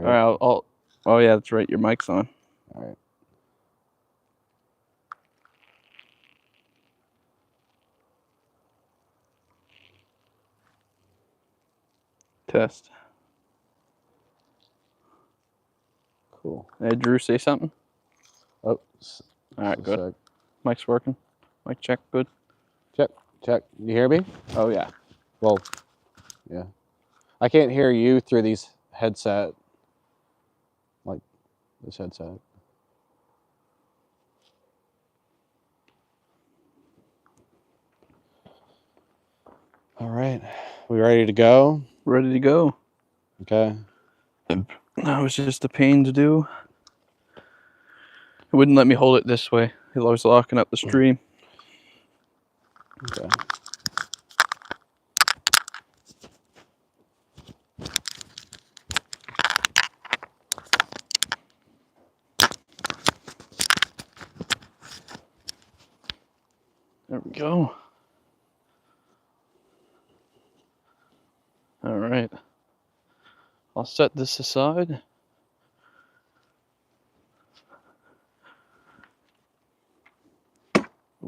All right, oh yeah, that's right. Your mic's on. All right. Test. Cool. Hey, Drew, say something. Oh, all right, good. Sec. Mic's working. Mic check, good. Check. You hear me? Oh yeah. Well, yeah. I can't hear you through these headset, like this headset. All right. We ready to go? Ready to go. Okay. That was just a pain to do. It wouldn't let me hold it this way. I was locking up the stream. Okay. There we go. All right. I'll set this aside.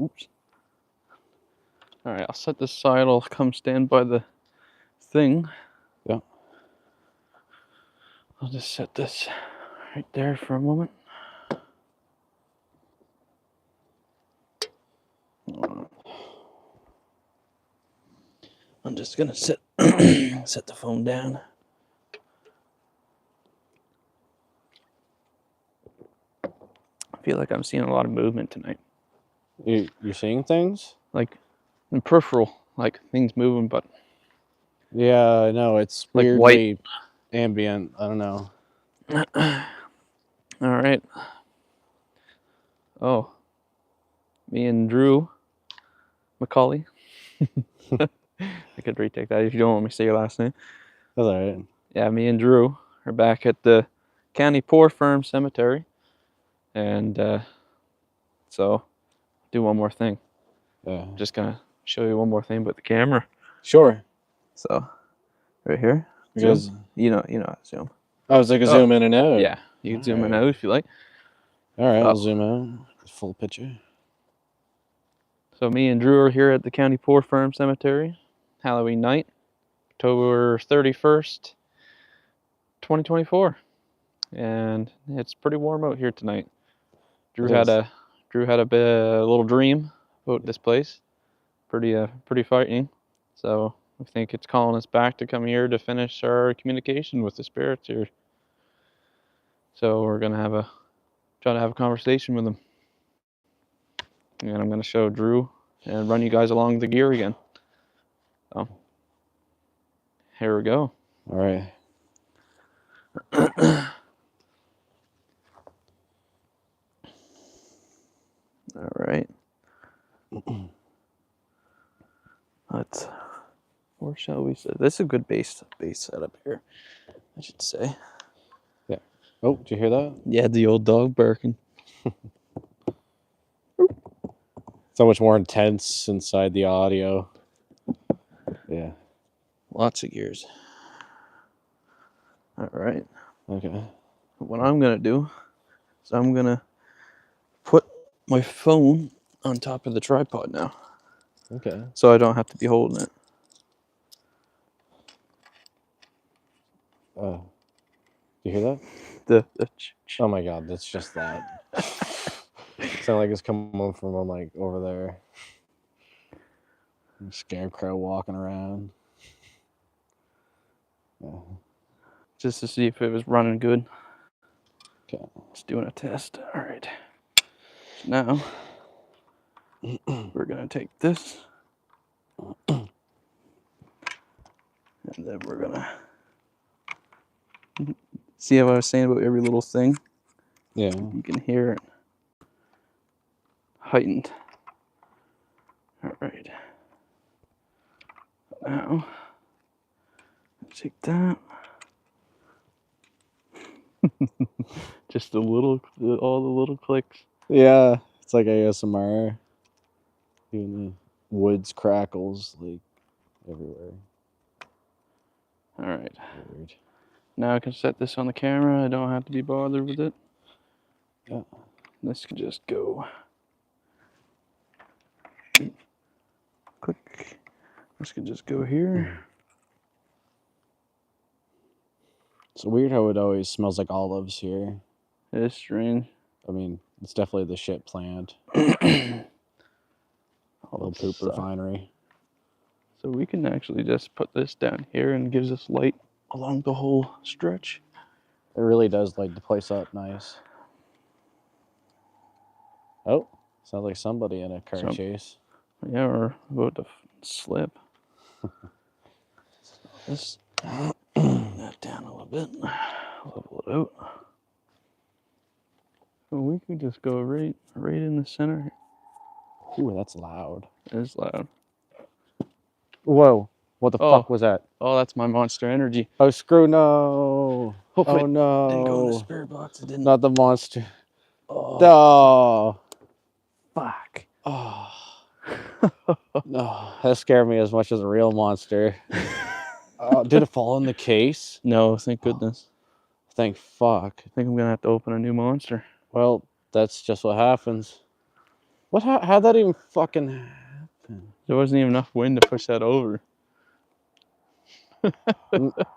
Oops. All right, I'll set this aside. I'll come stand by the thing. Yeah. I'll just set this right there for a moment. I'm just gonna set the phone down. I feel like I'm seeing a lot of movement tonight. You're seeing things? Like in peripheral, like things moving, but yeah, I know it's like weirdly white. Ambient. I don't know. All right. Oh, me and Drew McCauley. I could retake that if you don't want me to say your last name. That's all right. Yeah, me and Drew are back at the County Poor Firm Cemetery, and so do one more thing. Yeah. Just gonna show you one more thing with the camera. Sure. So, right here. Because you know how to zoom. I was like a zoom in and out. Yeah, you can zoom in and out if you like. All right, I'll zoom out. Full picture. So me and Drew are here at the County Poor Firm Cemetery, Halloween night, October 31st, 2024, and it's pretty warm out here tonight. Drew had a little dream about this place, pretty frightening. So I think it's calling us back to come here to finish our communication with the spirits here. So we're gonna try to have a conversation with them, and I'm gonna show Drew and run you guys along the gear again. So here we go. All right. All right. Where shall we say? This is a good base setup here, I should say. Yeah. Oh, did you hear that? Yeah, the old dog barking. So much more intense inside the audio. Yeah. Lots of gears. All right. Okay. What I'm gonna do is I'm gonna put my phone on top of the tripod now. Okay. So I don't have to be holding it. Do you hear that? The oh my god, that's just that. Sound like it's coming from like over there. Scarecrow walking around. Yeah. Just to see if it was running good. Okay. Just doing a test. All right. Now we're gonna take this, and then we're gonna see how I was saying about every little thing. Yeah. You can hear it heightened. All right. Now, take that. Just all the little clicks. Yeah, it's like ASMR. Even the woods crackles like everywhere. All right. Weird. Now I can set this on the camera. I don't have to be bothered with it. Yeah. This can just go. Click. This can just go here. It's weird how it always smells like olives here. It is strange. I mean, it's definitely the shit plant. Little poop refinery. So we can actually just put this down here and it gives us light along the whole stretch. It really does light the place up nice. Oh, sounds like somebody in a car chase. Yeah, we're about to slip. Let's that down a little bit. Level it out. So we could just go right in the center. Ooh, that's loud. It is loud. Whoa. What the fuck was that? Oh, that's my Monster Energy. Oh, screw no. Hopefully oh, no. It didn't go in the spirit box. It didn't. Not the monster. Oh. No. Fuck. Oh. No, that scared me as much as a real monster. Did it fall in the case? No, thank goodness. Thank fuck. I think I'm gonna have to open a new monster. Well, that's just what happens. What? How'd that even fucking happen? There wasn't even enough wind to push that over.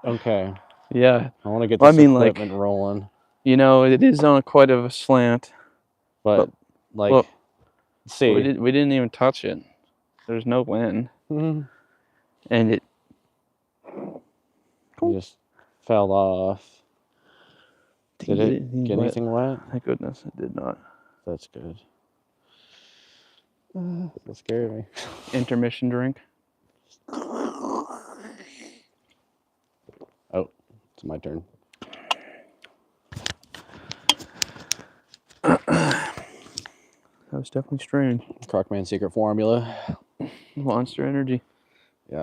Okay. Yeah. I want to get this equipment rolling. You know, it is on quite of a slant. But like, look, see, we didn't even touch it. There's no wind, and it just fell off. Did it get anything wet? Thank goodness it did not. That's good. That scared me. Intermission drink. Oh, it's my turn. That was definitely strange. Crockman secret formula. Monster Energy. Yeah.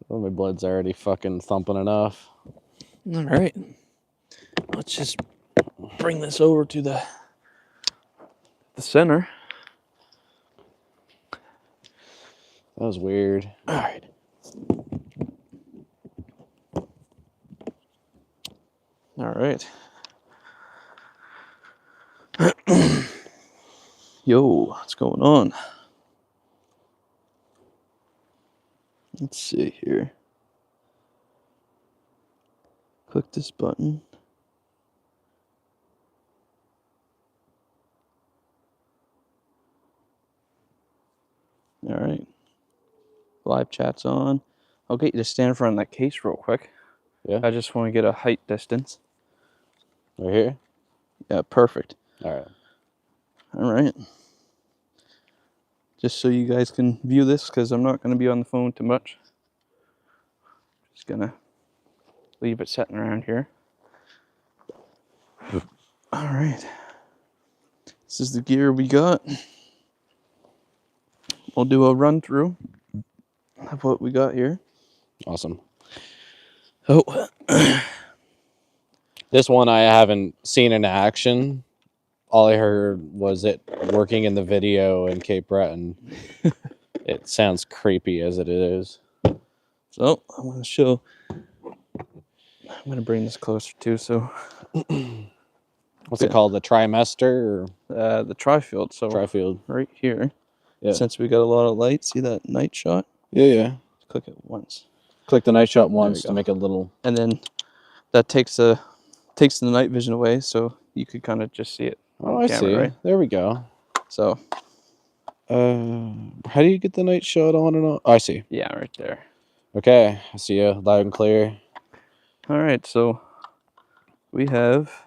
Well, my blood's already fucking thumping enough. All right. Let's just bring this over to the center. That was weird. All right. All right. Yo, what's going on? Let's see here. Click this button. All right. Live chat's on. I'll get you to stand in front of that case real quick. Yeah. I just want to get a height distance. Right here? Yeah, perfect. All right. All right. Just so you guys can view this, because I'm not going to be on the phone too much. Just going to leave it sitting around here. All right. This is the gear we got. We'll do a run through of what we got here. Awesome. Oh. This one I haven't seen in action. All I heard was it working in the video in Cape Breton. It sounds creepy as it is. So I'm going to show. I'm going to bring this closer too. So, what's it called? The trimester? Or? The trifield. So trifield. Right here. Yeah. Since we got a lot of light, see that night shot? Yeah, yeah. Click it once. Click the night shot once to make it a little. And then that takes the night vision away, so you could kind of just see it. Oh, I see. Right? There we go. So, how do you get the night shot on and off? Oh, I see. Yeah, right there. Okay, I see you loud and clear. All right, so we have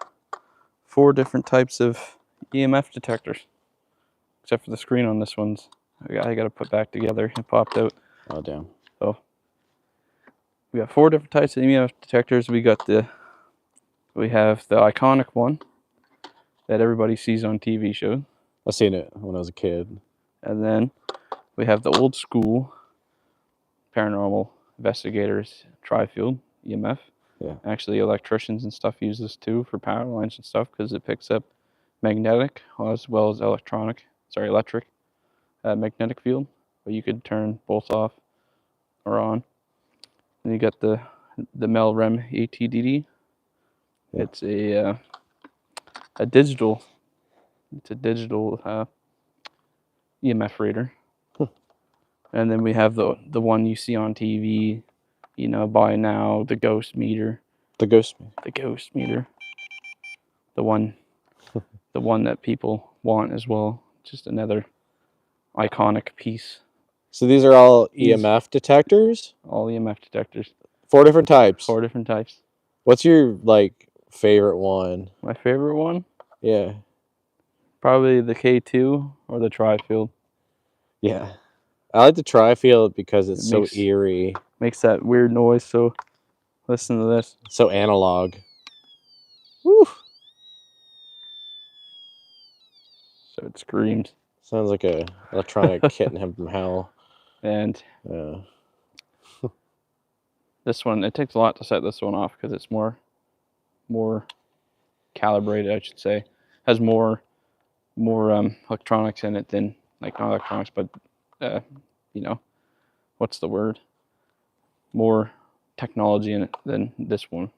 4 different types of EMF detectors, except for the screen on this one's. I got to put back together. It popped out. Oh, damn. So we got 4 different types of EMF detectors. We have the iconic one that everybody sees on TV shows. I seen it when I was a kid. And then we have the old school paranormal investigators trifield EMF. Yeah. Actually, electricians and stuff use this too for power lines and stuff because it picks up magnetic as well as electric magnetic field. But you could turn both off or on. And you got the Melrem ATDD. Yeah. It's a digital. It's a digital EMF reader. And then we have the one you see on TV, you know, by now, the ghost meter. The ghost. The ghost meter. The one that people want as well. Just another iconic piece. So these are all EMF detectors? All EMF detectors. 4 different types. 4 different types. What's your like favorite one? My favorite one? Yeah. Probably the K2 or the Tri-Field. Yeah. I like the Tri-Field because it's so makes- eerie. Makes that weird noise, so listen to this. So analog. Woo! So it screams. Sounds like a electronic kitten from hell. And Yeah. this one, it takes a lot to set this one off because it's more calibrated, I should say. Has more electronics in it than, like, not electronics, but you know, what's the word? More technology in it than this one.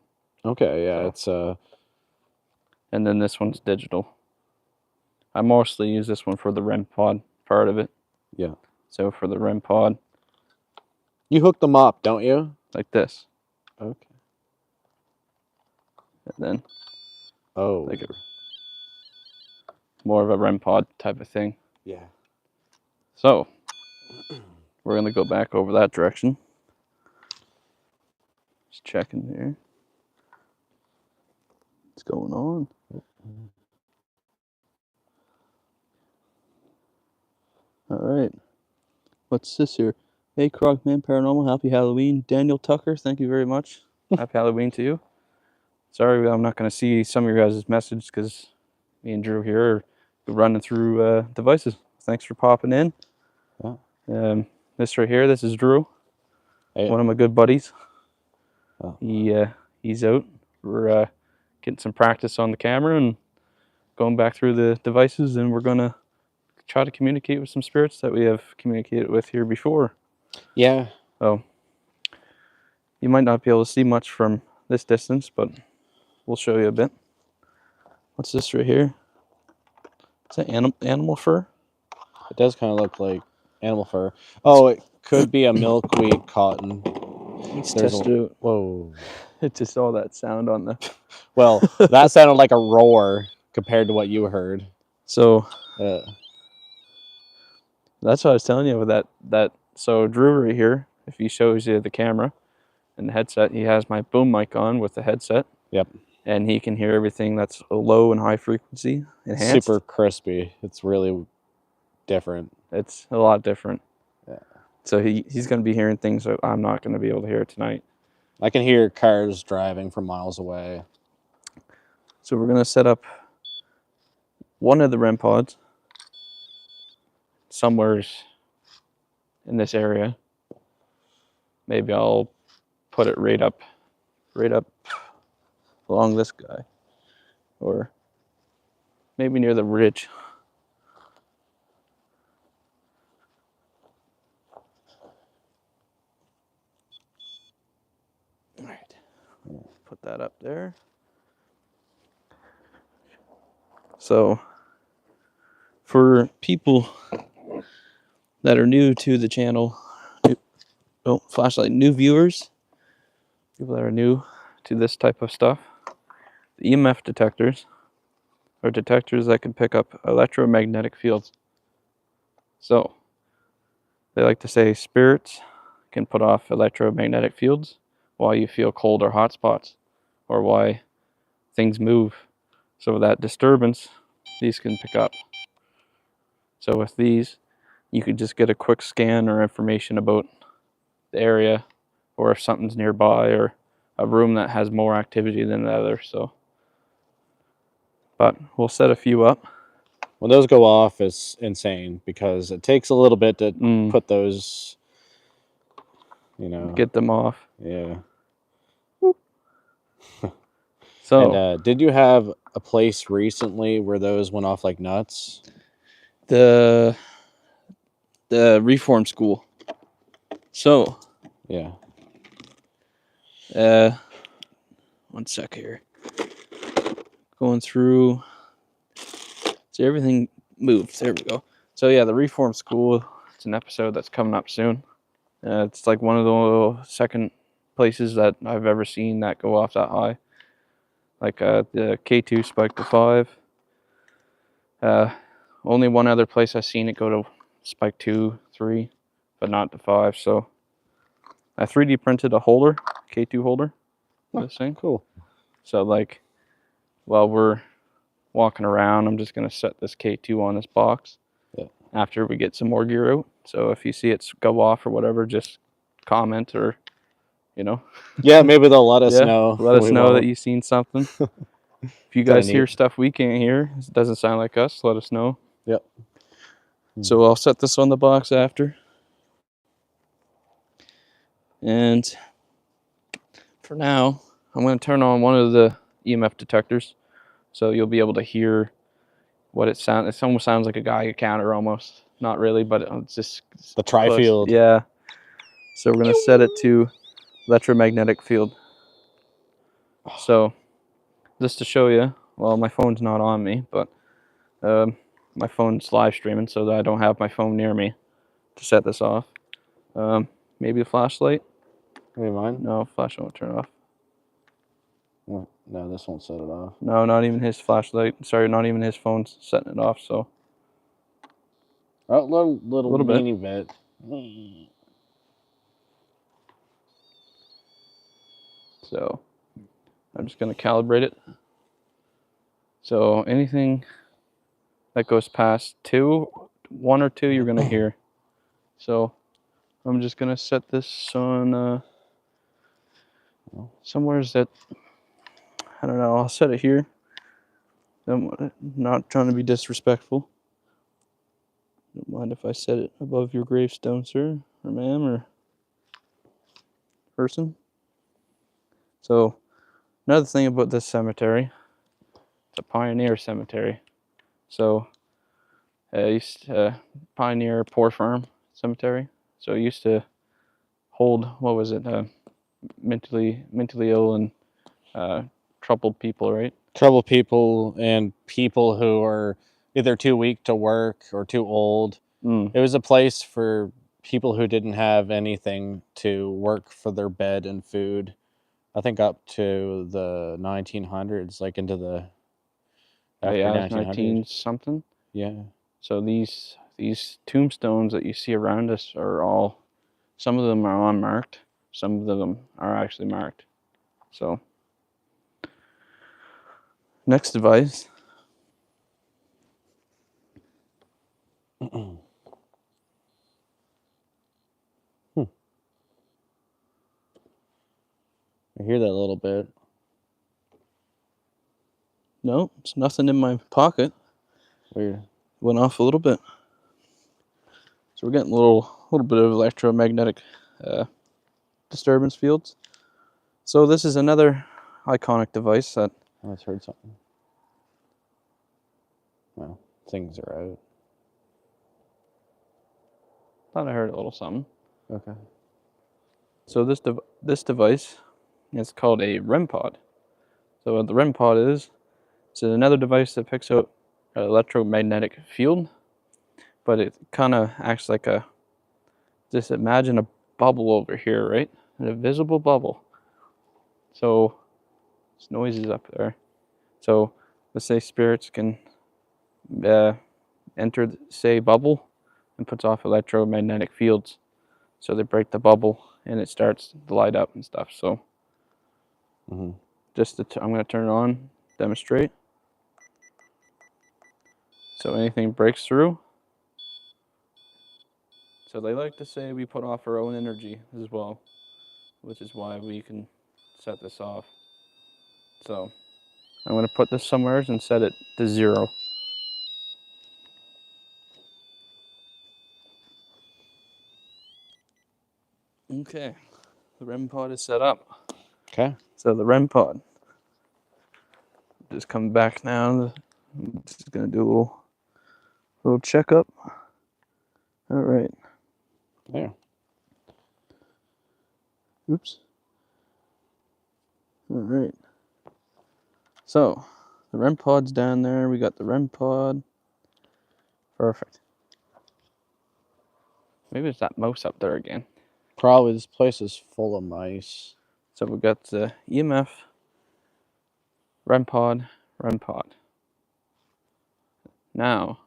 Okay, yeah, it's and then this one's digital. I mostly use this one for the REM pod part of it. Yeah. So for the REM pod, you hook them up, don't you? Like this. Okay. And then like more of a REM pod type of thing. Yeah. So we're gonna go back over that direction. Just checking here. What's going on? All right. What's this here? Hey, Krogman Paranormal, happy Halloween. Daniel Tucker, thank you very much. Happy Halloween to you. Sorry, I'm not going to see some of your guys' messages because me and Drew here are running through devices. Thanks for popping in. Yeah. This right here, this is Drew, one of my good buddies. Oh. He's out. We're getting some practice on the camera and going back through the devices, and we're going to try to communicate with some spirits that we have communicated with here before. Yeah. So you might not be able to see much from this distance, but we'll show you a bit. What's this right here? Is that animal fur? It does kind of look like animal fur. Oh, it could be a milkweed cotton. Let's test it out. Whoa. It just all that sound on the... Well, that sounded like a roar compared to what you heard. So that's what I was telling you with that. So Drew right here, if he shows you the camera and the headset, he has my boom mic on with the headset. Yep. And he can hear everything that's low and high frequency enhanced. Super crispy. It's really different. It's a lot different. Yeah. So he's going to be hearing things that I'm not going to be able to hear tonight. I can hear cars driving from miles away. So we're going to set up one of the REM pods somewhere in this area. Maybe I'll put it right up along this guy, or maybe near the ridge. All right, put that up there. So for people that are new to the channel, flashlight, new viewers, people that are new to this type of stuff, the EMF detectors are detectors that can pick up electromagnetic fields. So they like to say spirits can put off electromagnetic fields while you feel cold or hot spots, or why things move. So that disturbance, these can pick up. So with these, you could just get a quick scan or information about the area, or if something's nearby, or a room that has more activity than the other. So, but we'll set a few up. When those go off, it's insane because it takes a little bit to put those, get them off. Yeah. So, and did you have a place recently where those went off like nuts? The Reform School. So yeah, One sec here. Going through. See, everything moved. There we go. So yeah, the Reform School. It's an episode that's coming up soon. It's like one of the second places that I've ever seen that go off that high. Like the K2 spike to 5. Only one other place I've seen it go to spike 2, 3, but not to 5. So I 3D printed a holder, K2 holder, for this thing. Cool. So like, while we're walking around, I'm just gonna set this K2 on this box. Yeah. After we get some more gear out. So if you see it go off or whatever, just comment or, you know. Yeah, maybe they'll let us know. Let us know that you've seen something. If you guys hear stuff we can't hear, it doesn't sound like us, let us know. Yep. So I'll set this on the box after. And for now, I'm going to turn on one of the EMF detectors. So you'll be able to hear what it sounds. It almost sounds like a Geiger counter almost. Not really, but it's just the tri-field. Close. Yeah. So we're going to set it to electromagnetic field. So just to show you, well, my phone's not on me, but my phone's live streaming, so that I don't have my phone near me to set this off. Maybe a flashlight? Maybe mine? No, flashlight won't turn off. No, this won't set it off. No, not even his flashlight. Sorry, not even his phone's setting it off, so. Oh, little teeny bit. So, I'm just going to calibrate it. So, anything that goes past 1 or 2, you're going to hear. So, I'm just going to set this on somewhere's that, I don't know, I'll set it here. I'm not trying to be disrespectful. Don't mind if I set it above your gravestone, sir, or ma'am, or person. So, another thing about this cemetery, it's a pioneer cemetery. So, Pioneer Poor Farm Cemetery. So it used to hold, what was it, mentally ill and troubled people, right? Troubled people and people who are either too weak to work or too old. It was a place for people who didn't have anything to work for their bed and food. I think up to the 1900s, like into the after 19 something. Yeah. So these tombstones that you see around us are all, some of them are unmarked, some of them are actually marked. So next device. I hear that a little bit. No, it's nothing in my pocket. Weird. Went off a little bit. So we're getting a little bit of electromagnetic disturbance fields. So this is another iconic device that. I just heard something. Well, things are out. Thought I heard a little something. Okay. So this device is called a REM pod. So what the REM pod is, it's another device that picks up an electromagnetic field, but it kind of acts like a, just imagine a bubble over here, right? An invisible bubble. So there's noises up there. So let's say spirits can enter, say, bubble and puts off electromagnetic fields. So they break the bubble and it starts to light up and stuff. So just I'm going to turn it on, demonstrate. So anything breaks through. So they like to say we put off our own energy as well, which is why we can set this off. So I'm going to put this somewhere and set it to 0. Okay, the REM pod is set up. Okay. So the REM pod, just come back now. I'm just going to do a little checkup. All right. There. Oops. All right. So, the REM pod's down there. We got the REM pod. Perfect. Maybe it's that mouse up there again. Probably this place is full of mice. So we got the EMF, REM pod, REM pod. Now,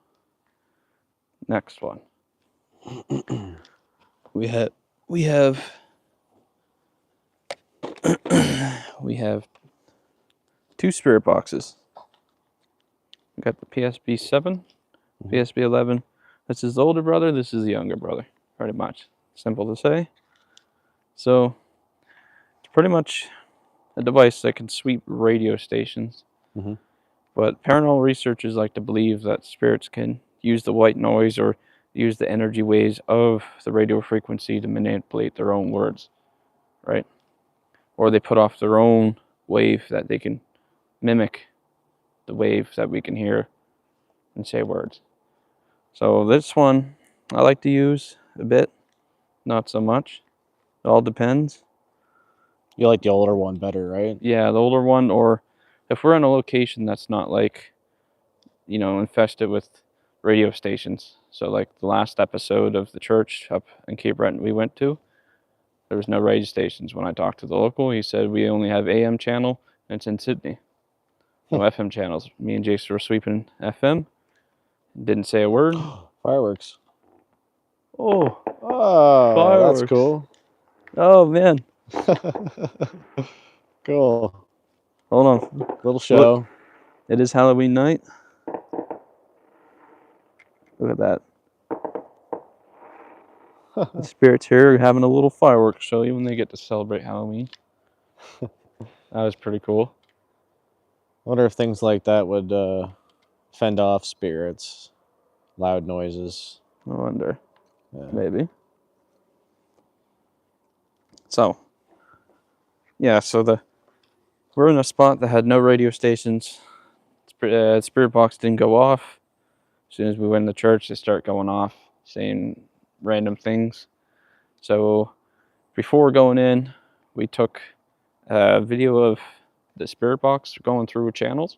next one. we have we have two spirit boxes. We got the PSB 7, PSB 11. This is the older brother. This is the younger brother. Pretty much simple to say. So it's pretty much a device that can sweep radio stations. But paranormal researchers like to believe that spirits can use the white noise or use the energy waves of the radio frequency to manipulate their own words, right? Or they put off their own wave that they can mimic the wave that we can hear and say words. So this one I like to use a bit, not so much. It all depends. You like the older one better, right? Yeah, the older one, or if we're in a location that's not like, infested with radio stations. So like the last episode of the church up in Cape Breton we went to, there was no radio stations. When I talked to the local, he said we only have AM channel and it's in Sydney. No FM channels. Me and Jason were sweeping FM. Didn't say a word. Fireworks. Oh, fireworks. That's cool. Oh man. Cool. Hold on. Little show. Look, it is Halloween night. Look at that. The spirits here are having a little fireworks show when they get to celebrate Halloween. That was pretty cool. I wonder if things like that would fend off spirits, loud noises. I wonder. Yeah. Maybe. So, yeah, so we're in a spot that had no radio stations. Spirit box didn't go off. As soon as we went in the church, they start going off, saying random things. So before going in, we took a video of the spirit box going through channels.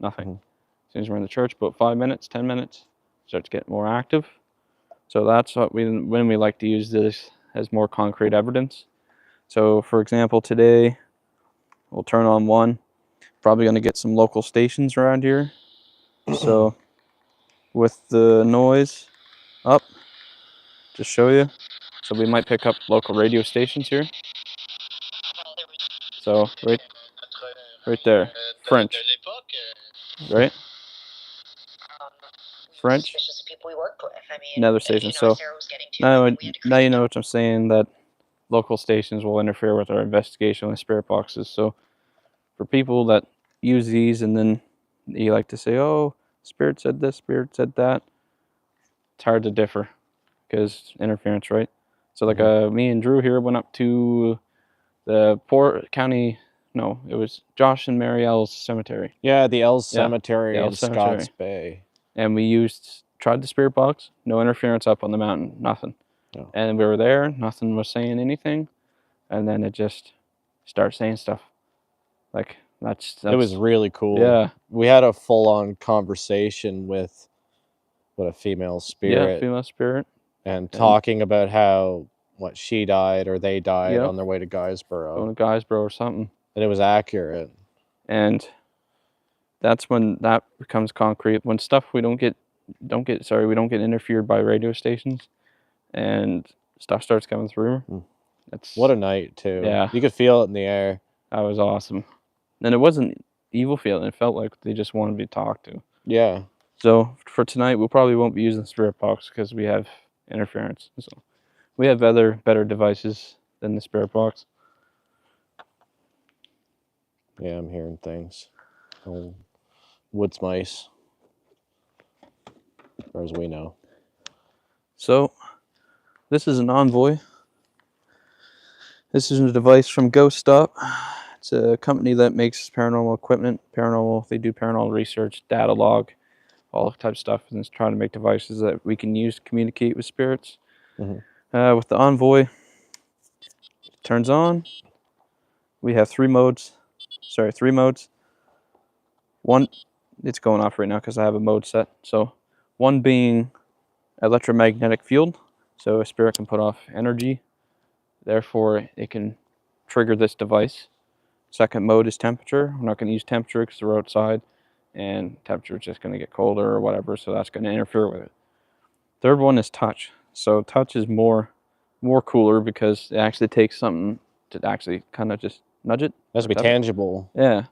Nothing. As soon as we're in the church, about 5 minutes, 10 minutes, starts getting more active. So that's what when we like to use this as more concrete evidence. So for example, today we'll turn on one. Probably going to get some local stations around here. So with the noise up, just show you. So we might pick up local radio stations here. So right there, French, right? French. Another station. So now you know what I'm saying, that local stations will interfere with our investigation with spirit boxes. So for people that use these and then you like to say, oh, spirit said this, spirit said that, it's hard to differ because interference, right? So like me and Drew here went up to the Port County, no, it was Josh and Mary L's cemetery. Yeah, the L's cemetery in Scotts Bay. And we tried the spirit box, no interference up on the mountain, nothing. No. And we were there, nothing was saying anything, and then it just started saying stuff. Like that's it was really cool. Yeah, we had a full-on conversation with a female spirit. Yeah, female spirit, and talking about how she died or they died on their way to Guysborough. Going to Guysborough or something. And it was accurate. And that's when that becomes concrete. When stuff we don't get interfered by radio stations, and stuff starts coming through. What a night too. Yeah, you could feel it in the air. That was awesome. And it wasn't evil feeling. It felt like they just wanted to be talked to. Yeah. So for tonight, we probably won't be using the spirit box because we have interference. So we have other better devices than the spirit box. Yeah, I'm hearing things. Oh, woods mice, as far as we know. So this is an Envoy. This is a device from Ghost Stop. It's a company that makes paranormal equipment. They do paranormal research, data log, all that type of stuff, and it's trying to make devices that we can use to communicate with spirits. With the Envoy, it turns on. We have 3 modes. Sorry, 3 modes. One, it's going off right now because I have a mode set. So one being electromagnetic field. So a spirit can put off energy. Therefore, it can trigger this device. Second mode is temperature. We're not going to use temperature because we're outside, and temperature is just going to get colder or whatever, so that's going to interfere with it. Third one is touch. So touch is more cooler because it actually takes something to actually kind of just nudge it. It has to be tangible. Yeah.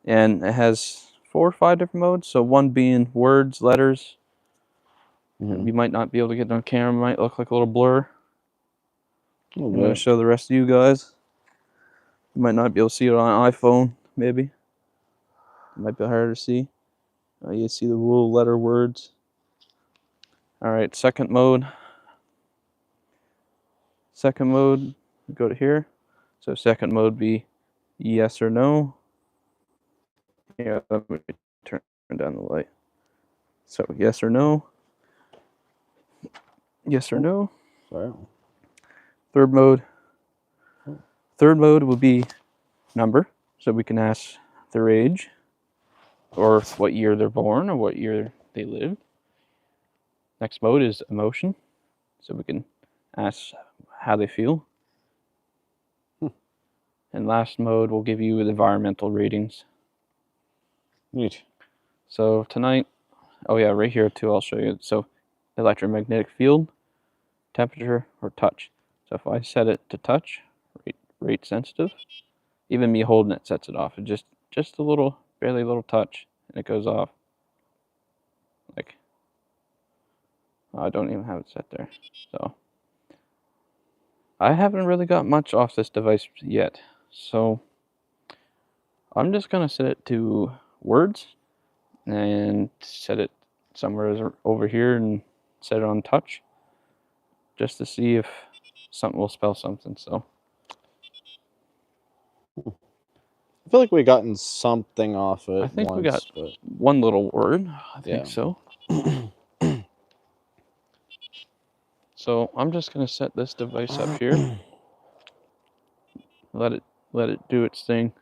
And it has 4 or 5 different modes. So one being words, letters. You might not be able to get it on camera. It might look like a little blur. I'm going to show the rest of you guys. You might not be able to see it on iPhone, maybe. It might be harder to see. You see the little letter words. All right, second mode. Second mode, go to here. So second mode be yes or no. Yeah, let me turn down the light. So yes or no. Yes or no. Sorry. Third mode. Third mode will be number. So we can ask their age, or what year they're born, or what year they live. Next mode is emotion. So we can ask how they feel. And last mode will give you the environmental ratings. Neat. So tonight, oh yeah, right here too, I'll show you. So electromagnetic field, temperature, or touch. So if I set it to touch, rate sensitive, even me holding it sets it off. It just a little, barely little touch, and it goes off. Like, oh, I don't even have it set there. So I haven't really got much off this device yet. So I'm just gonna set it to words and set it somewhere over here and set it on touch just to see if something will spell something. So I feel like we gotten something off it. I think once, we got but one little word. I think yeah. so. So I'm just gonna set this device up here. Let it do its thing.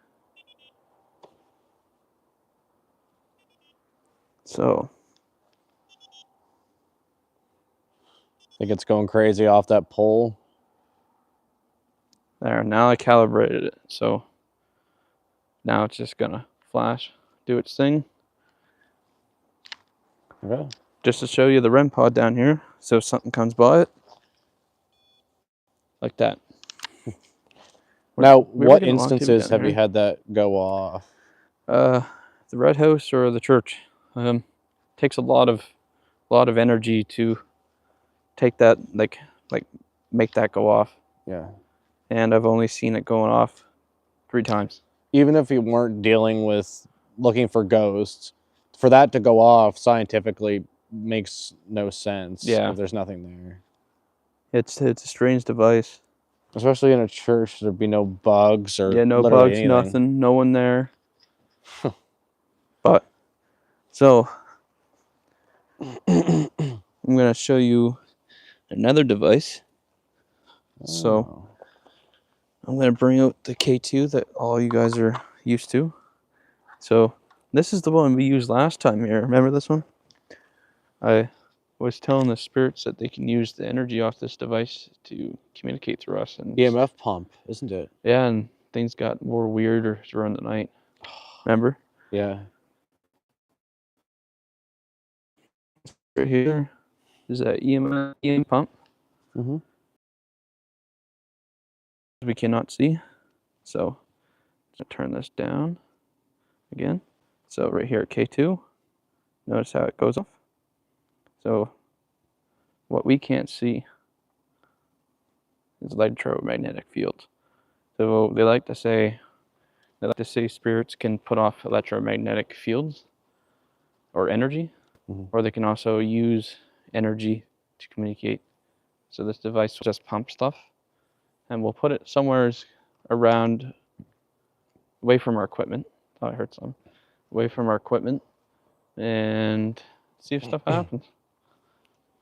So I think it's going crazy off that pole. there, now I calibrated it. So now it's just gonna flash, do its thing. Okay. Just to show you the REM pod down here. So if something comes by it, like that. Now, what instances have you had that go off? The Red House or the church. Takes a lot of energy to take that, like make that go off. Yeah. And I've only seen it going off 3 times. Even if you weren't dealing with looking for ghosts, for that to go off scientifically makes no sense. Yeah. If there's nothing there. It's a strange device. Especially in a church, there'd be no bugs or no literally bugs, anything. nothing, no one there. But so I'm gonna show you another device. So I'm gonna bring out the K2 that all you guys are used to. So this is the one we used last time here. Remember this one? I was telling the spirits that they can use the energy off this device to communicate through us. And EMF pump, isn't it? yeah, and things got more weirder during the night. Remember? Yeah. Right here is that EM pump. Mm-hmm. We cannot see. So let's turn this down again. So right here at K2, notice how it goes off. So what we can't see is electromagnetic fields. So they like to say spirits can put off electromagnetic fields or energy, or they can also use energy to communicate. So this device will just pump stuff, and we'll put it somewhere around, away from our equipment. Oh, I heard some. Away from our equipment, and see if stuff happens.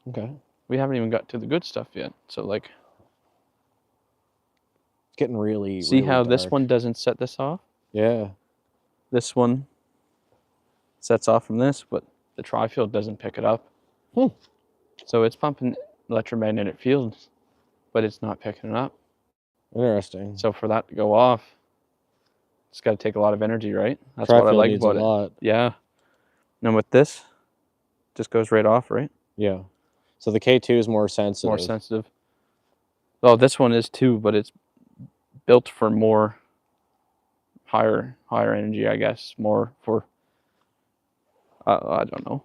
Okay. We haven't even got to the good stuff yet. So like, getting really, See really how dark. this one doesn't set this off? Yeah. This one sets off from this, but the tri-field doesn't pick it up. So it's pumping electromagnetic fields, but it's not picking it up. Interesting. So for that to go off, it's got to take a lot of energy, right? That's Tri-field what I like needs about a lot. it. Yeah. And with this, just goes right off, right? Yeah. So the K2 is more sensitive. More sensitive. Well, this one is too, but it's built for more higher energy, I guess. More for, I don't know.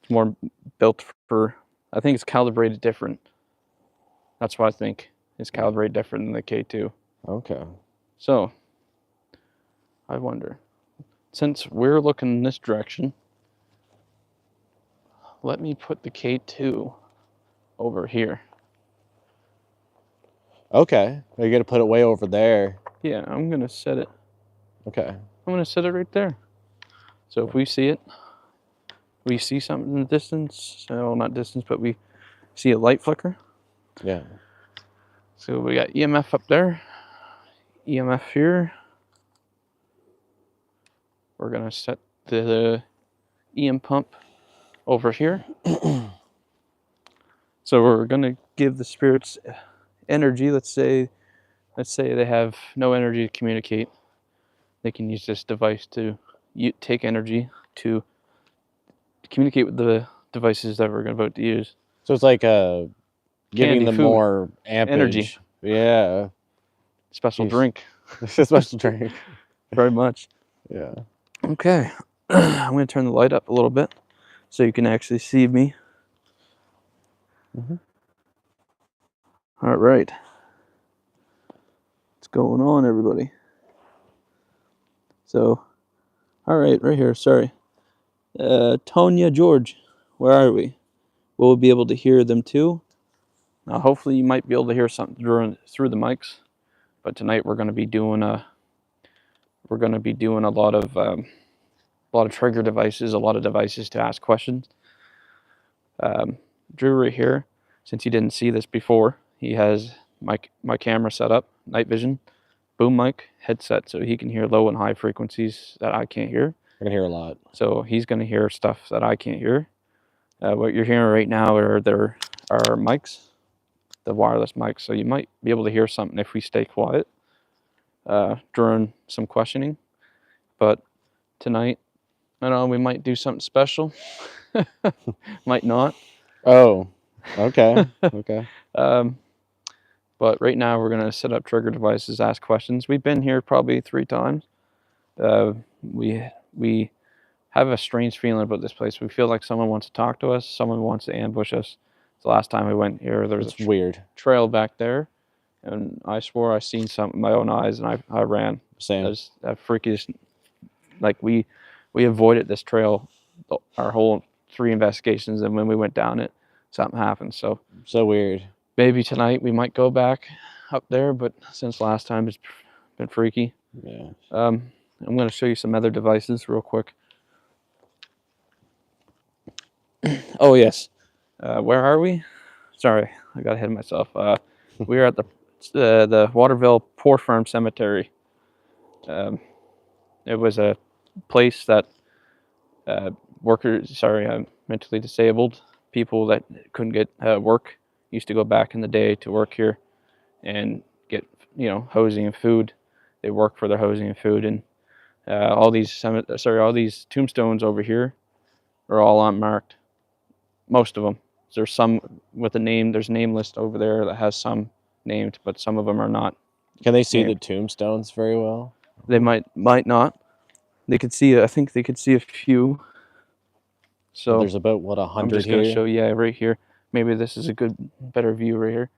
It's more built for, I think it's calibrated different. That's what I think. It's calibrated different than the K2. Okay. So, I wonder, since we're looking in this direction, let me put the K2 over here. Okay. You got to put it way over there. Yeah, I'm going to set it. Okay. I'm going to set it right there. So if we see it, we see something in the distance. Well, not distance, but we see a light flicker. Yeah. So we got EMF up there, EMF here. We're going to set the EM pump over here. So we're going to give the spirits energy. Let's say they have no energy to communicate. They can use this device to take energy to communicate with the devices that we're about to use. So it's like giving them food, more ampage. Energy. Yeah. Special drink. It's a special drink. Very much. Yeah. Okay. I'm going to turn the light up a little bit so you can actually see me. All right. What's going on, everybody? So, all right, right here. Sorry. Tonya, George, where are we? Will we be able to hear them too? Now, hopefully you might be able to hear something through the mics, but tonight we're going to be doing a lot of trigger devices, a lot of devices to ask questions. Drew right here, since he didn't see this before, he has my camera set up, night vision, boom mic, headset, so he can hear low and high frequencies that I can't hear. I can hear a lot. So he's going to hear stuff that I can't hear. What you're hearing right now are mics, the wireless mics. So you might be able to hear something if we stay quiet during some questioning. But tonight, I don't know, we might do something special. Might not. Oh, okay. Okay. But right now we're going to set up trigger devices, ask questions. We've been here probably 3 times. We have a strange feeling about this place. We feel like someone wants to talk to us. Someone wants to ambush us. The last time we went here, there was a weird trail back there, and I swore I seen something with my own eyes, and I ran. Same. That freakiest. Like we avoided this trail our whole 3 investigations, and when we went down it, something happened. So weird. Maybe tonight we might go back up there, but since last time it's been freaky. Yeah. I'm going to show you some other devices real quick. Oh yes. Where are we? Sorry, I got ahead of myself. We are at the Waterville Poor Farm Cemetery. It was a place that mentally disabled people that couldn't get work used to go back in the day to work here and get, hosing and food. They work for their hosing and food, and all these tombstones over here are all unmarked. Most of them. There's some with a name. There's a name list over there that has some named, but some of them are not. Can they see the tombstones very well? They might not. They could see. I think they could see a few. So there's about 100 here. I'm just going to show you right here. Maybe this is a better view right here.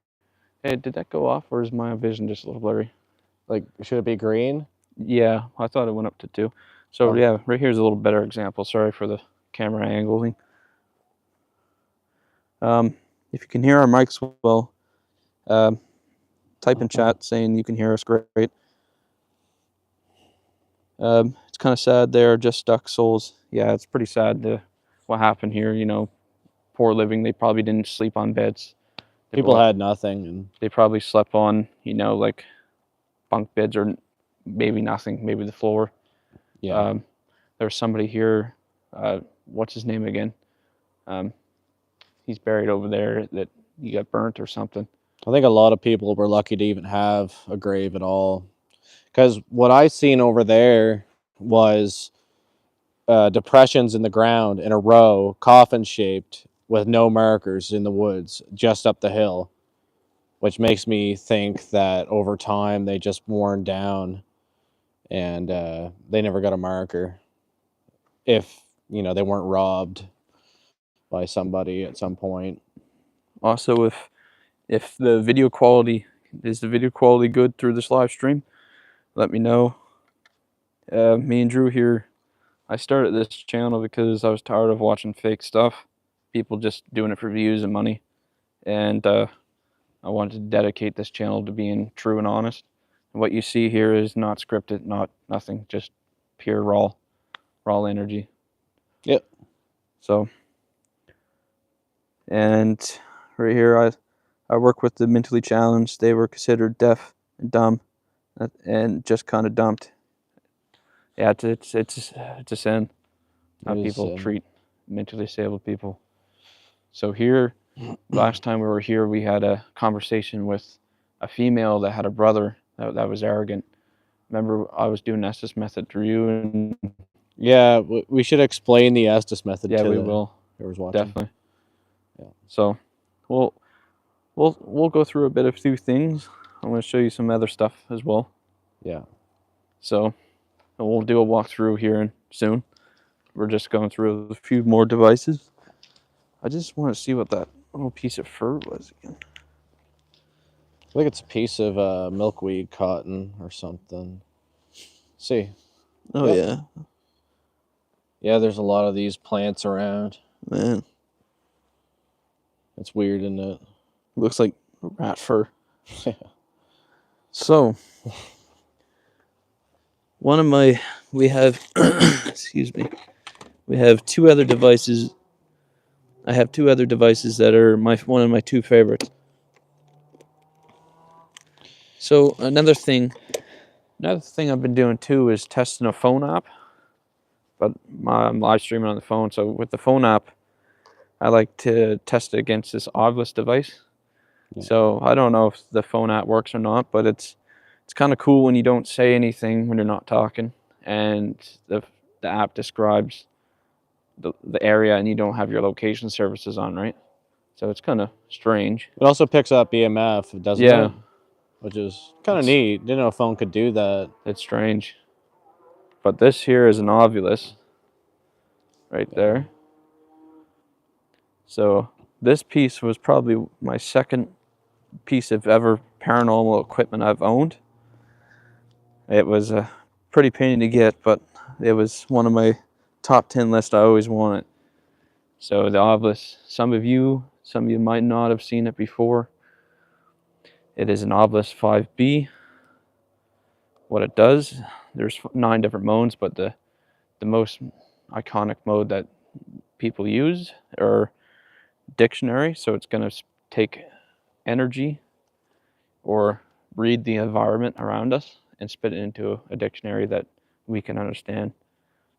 Hey, did that go off, or is my vision just a little blurry? Like, should it be green? Yeah, I thought it went up to 2. So yeah, right here's a little better example. Sorry for the camera angling. If you can hear our mics well, type in chat saying you can hear us great. It's kind of sad they are just stuck souls. Yeah, it's pretty sad what happened here. Poor living. They probably didn't sleep on beds. People had nothing, and they probably slept on, you know, like bunk beds or maybe nothing, maybe the floor. yeah. There's somebody here. What's his name again? He's buried over there that he got burnt or something. I think a lot of people were lucky to even have a grave at all. Because what I seen over there was depressions in the ground in a row, coffin shaped, with no markers in the woods, just up the hill, which makes me think that over time they just worn down and they never got a marker. If, you know, they weren't robbed by somebody at some point. Also, if the video quality is the video quality good through this live stream, let me know. Me and Drew here, I started this channel because I was tired of watching fake stuff, people just doing it for views and money, and I wanted to dedicate this channel to being true and honest. And what you see here is not scripted, nothing, just pure raw energy. Yep. So, and right here, I work with the mentally challenged. They were considered deaf and dumb, and just kind of dumped. Yeah, it's a sin how people treat mentally disabled people. So here, last time we were here, we had a conversation with a female that had a brother that was arrogant. Remember, I was doing Estes method through you, and yeah, we should explain the Estes method. Yeah, to we the will. Whoever's watching. Definitely. Yeah. So, we'll go through a few things. I'm going to show you some other stuff as well. Yeah. So, we'll do a walkthrough here soon. We're just going through a few more devices. I just want to see what that little piece of fur was again. I think it's a piece of milkweed cotton or something. See. Oh, yep. Yeah. Yeah, there's a lot of these plants around. Man. It's weird, isn't it? Looks like rat fur. So, we have, excuse me, we have two other devices. I have two other devices that are one of my two favorites. So another thing I've been doing too is testing a phone app, but I'm live streaming on the phone. So with the phone app, I like to test it against this Ovilus device. Yeah. So I don't know if the phone app works or not, but it's kind of cool when you don't say anything when you're not talking, and the app describes the area, and you don't have your location services on, right? So it's kind of strange. It also picks up EMF, doesn't it? Yeah. Which is kind of neat. Didn't know a phone could do that. It's strange. But this here is an Ovilus right there. So this piece was probably my second piece of ever paranormal equipment I've owned. It was a pretty pain to get, but it was one of my top 10 lists I always wanted. So the Ovilus, some of you might not have seen it before. It is an Ovilus 5B. What it does, there's 9 different modes, but the most iconic mode that people use are dictionary. So it's going to take energy or read the environment around us and spit it into a dictionary that we can understand.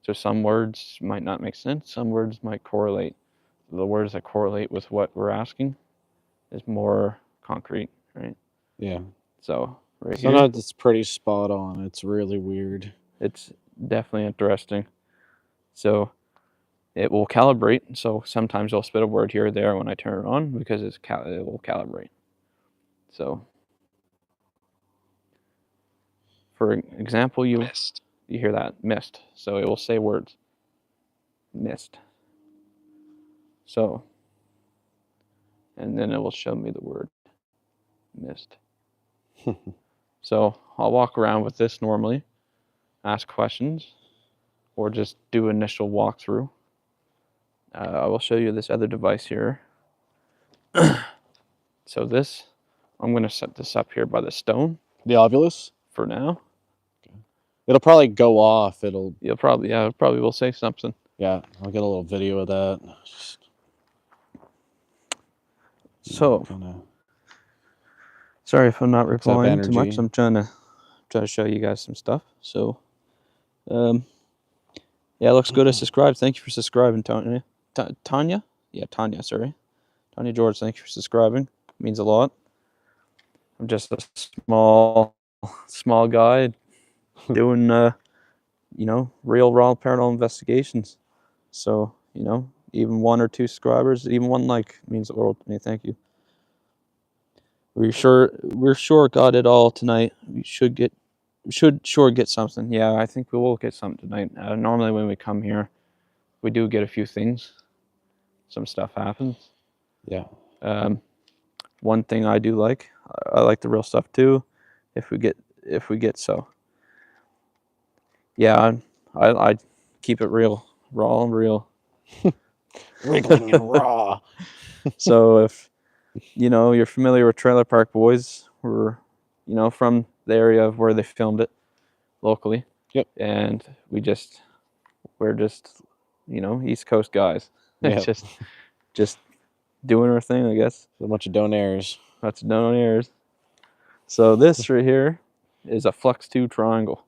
So some words might not make sense, some words might correlate. The words that correlate with what we're asking is more concrete, right? Yeah. So right here, sometimes it's pretty spot on. It's really weird. It's definitely interesting. So it will calibrate. So sometimes I'll spit a word here or there when I turn it on because it will calibrate. So for example, you hear that, mist. So it will say words. Mist. So, and then it will show me the word mist. So I'll walk around with this normally, ask questions, or just do initial walkthrough. I will show you this other device here. So this, I'm going to set this up here by the stone. The Ovilus? For now. Okay. It'll probably go off. It probably will say something. Yeah, I'll get a little video of that. So, Sorry if I'm not replying too much. energy. I'm trying to show you guys some stuff. So, yeah, it looks good to subscribe. Thank you for subscribing, Tanya. Tanya? Yeah, Tanya, sorry. Tanya George, thank you for subscribing. It means a lot. I'm just a small guy doing, you know, real raw paranormal investigations. So, you know, even 1 or 2 subscribers, even 1 like means the world to me. Thank you. We're sure got it all tonight. We should sure get something. Yeah, I think we will get something tonight. Normally when we come here, we do get a few things. Some stuff happens. Yeah. One thing I do like, I like the real stuff too. If we get so. Yeah, I keep it real, raw and real. Wriggling and raw. So if you know you're familiar with Trailer Park Boys, we're you know from the area of where they filmed it locally. Yep. And we're just you know East Coast guys. Yep. just doing our thing, I guess. A bunch of donaires. Lots of donaires. So this right here is a Flux 2 triangle.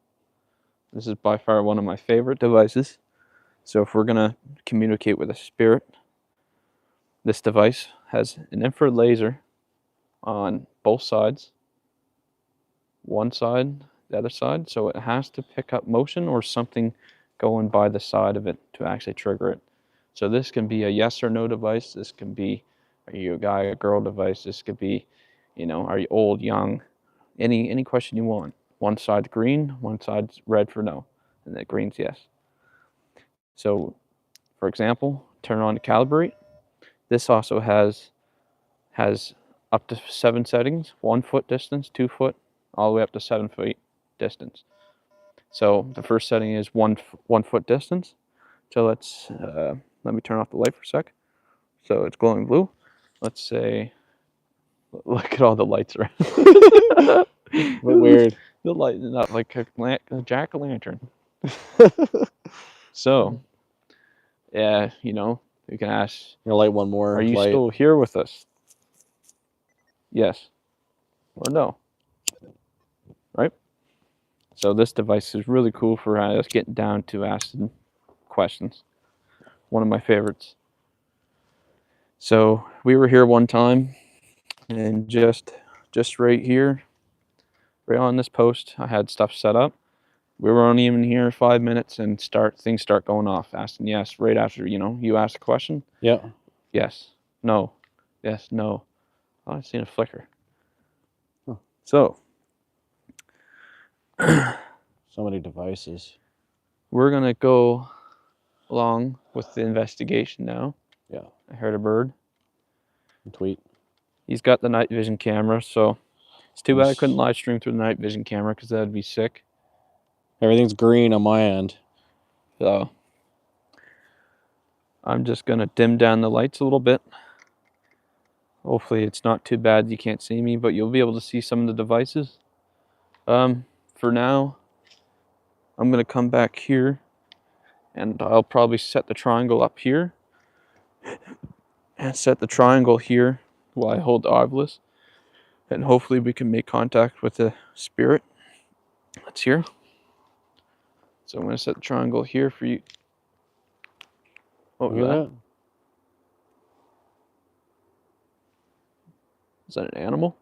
This is by far one of my favorite devices. So if we're gonna communicate with a spirit, this device has an infrared laser on both sides. One side, the other side. So it has to pick up motion or something going by the side of it to actually trigger it. So this can be a yes or no device. This can be, are you a guy, a girl device. This could be, you know, are you old, young, any question you want. One side's green, one side's red for no, and the green's yes. So, for example, turn on to calibrate. This also has up to 7 settings: 1 foot distance, 2 foot, all the way up to 7 feet distance. So the first setting is 1 foot distance. So let me turn off the light for a sec. So it's glowing blue. Let's say, look at all the lights around. Weird. The lighting up like a jack-o'-lantern. So, yeah, you know, you can ask, You'll light one more. are you still here with us? Yes or no, right? So this device is really cool for us getting down to asking questions. One of my favorites. So we were here one time, and just right here, right on this post, I had stuff set up. We were only even here 5 minutes, and things start going off, asking yes right after you ask a question. Yeah. Yes, no, yes, no. Oh, I've seen a flicker. Huh. So so many devices. We're gonna go along with the investigation now. Yeah. I heard a bird. Tweet. He's got the night vision camera, so it's too bad I couldn't live stream through the night vision camera because that'd be sick. Everything's green on my end. So I'm just gonna dim down the lights a little bit. Hopefully it's not too bad you can't see me, but you'll be able to see some of the devices. For now, I'm gonna come back here and I'll probably set the triangle up here and set the triangle here while I hold the obelisk, and hopefully we can make contact with the spirit that's here. So I'm going to set the triangle here for you. What was that? Is that an animal?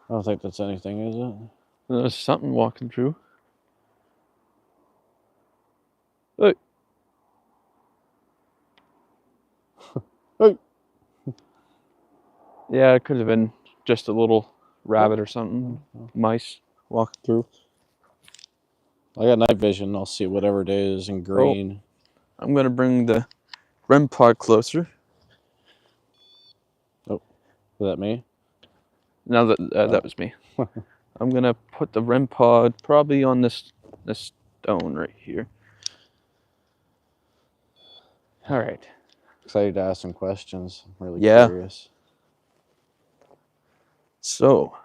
I don't think that's anything, is it? There's something walking through. Hey. Hey. Yeah, it could have been just a little rabbit or something. Mice walking through. I got night vision. I'll see whatever it is in green. Oh, I'm going to bring the REM pod closer. Oh, was that me? No, that was me. I'm going to put the REM pod probably on this stone right here. All right. Excited to ask some questions. I'm really curious. So,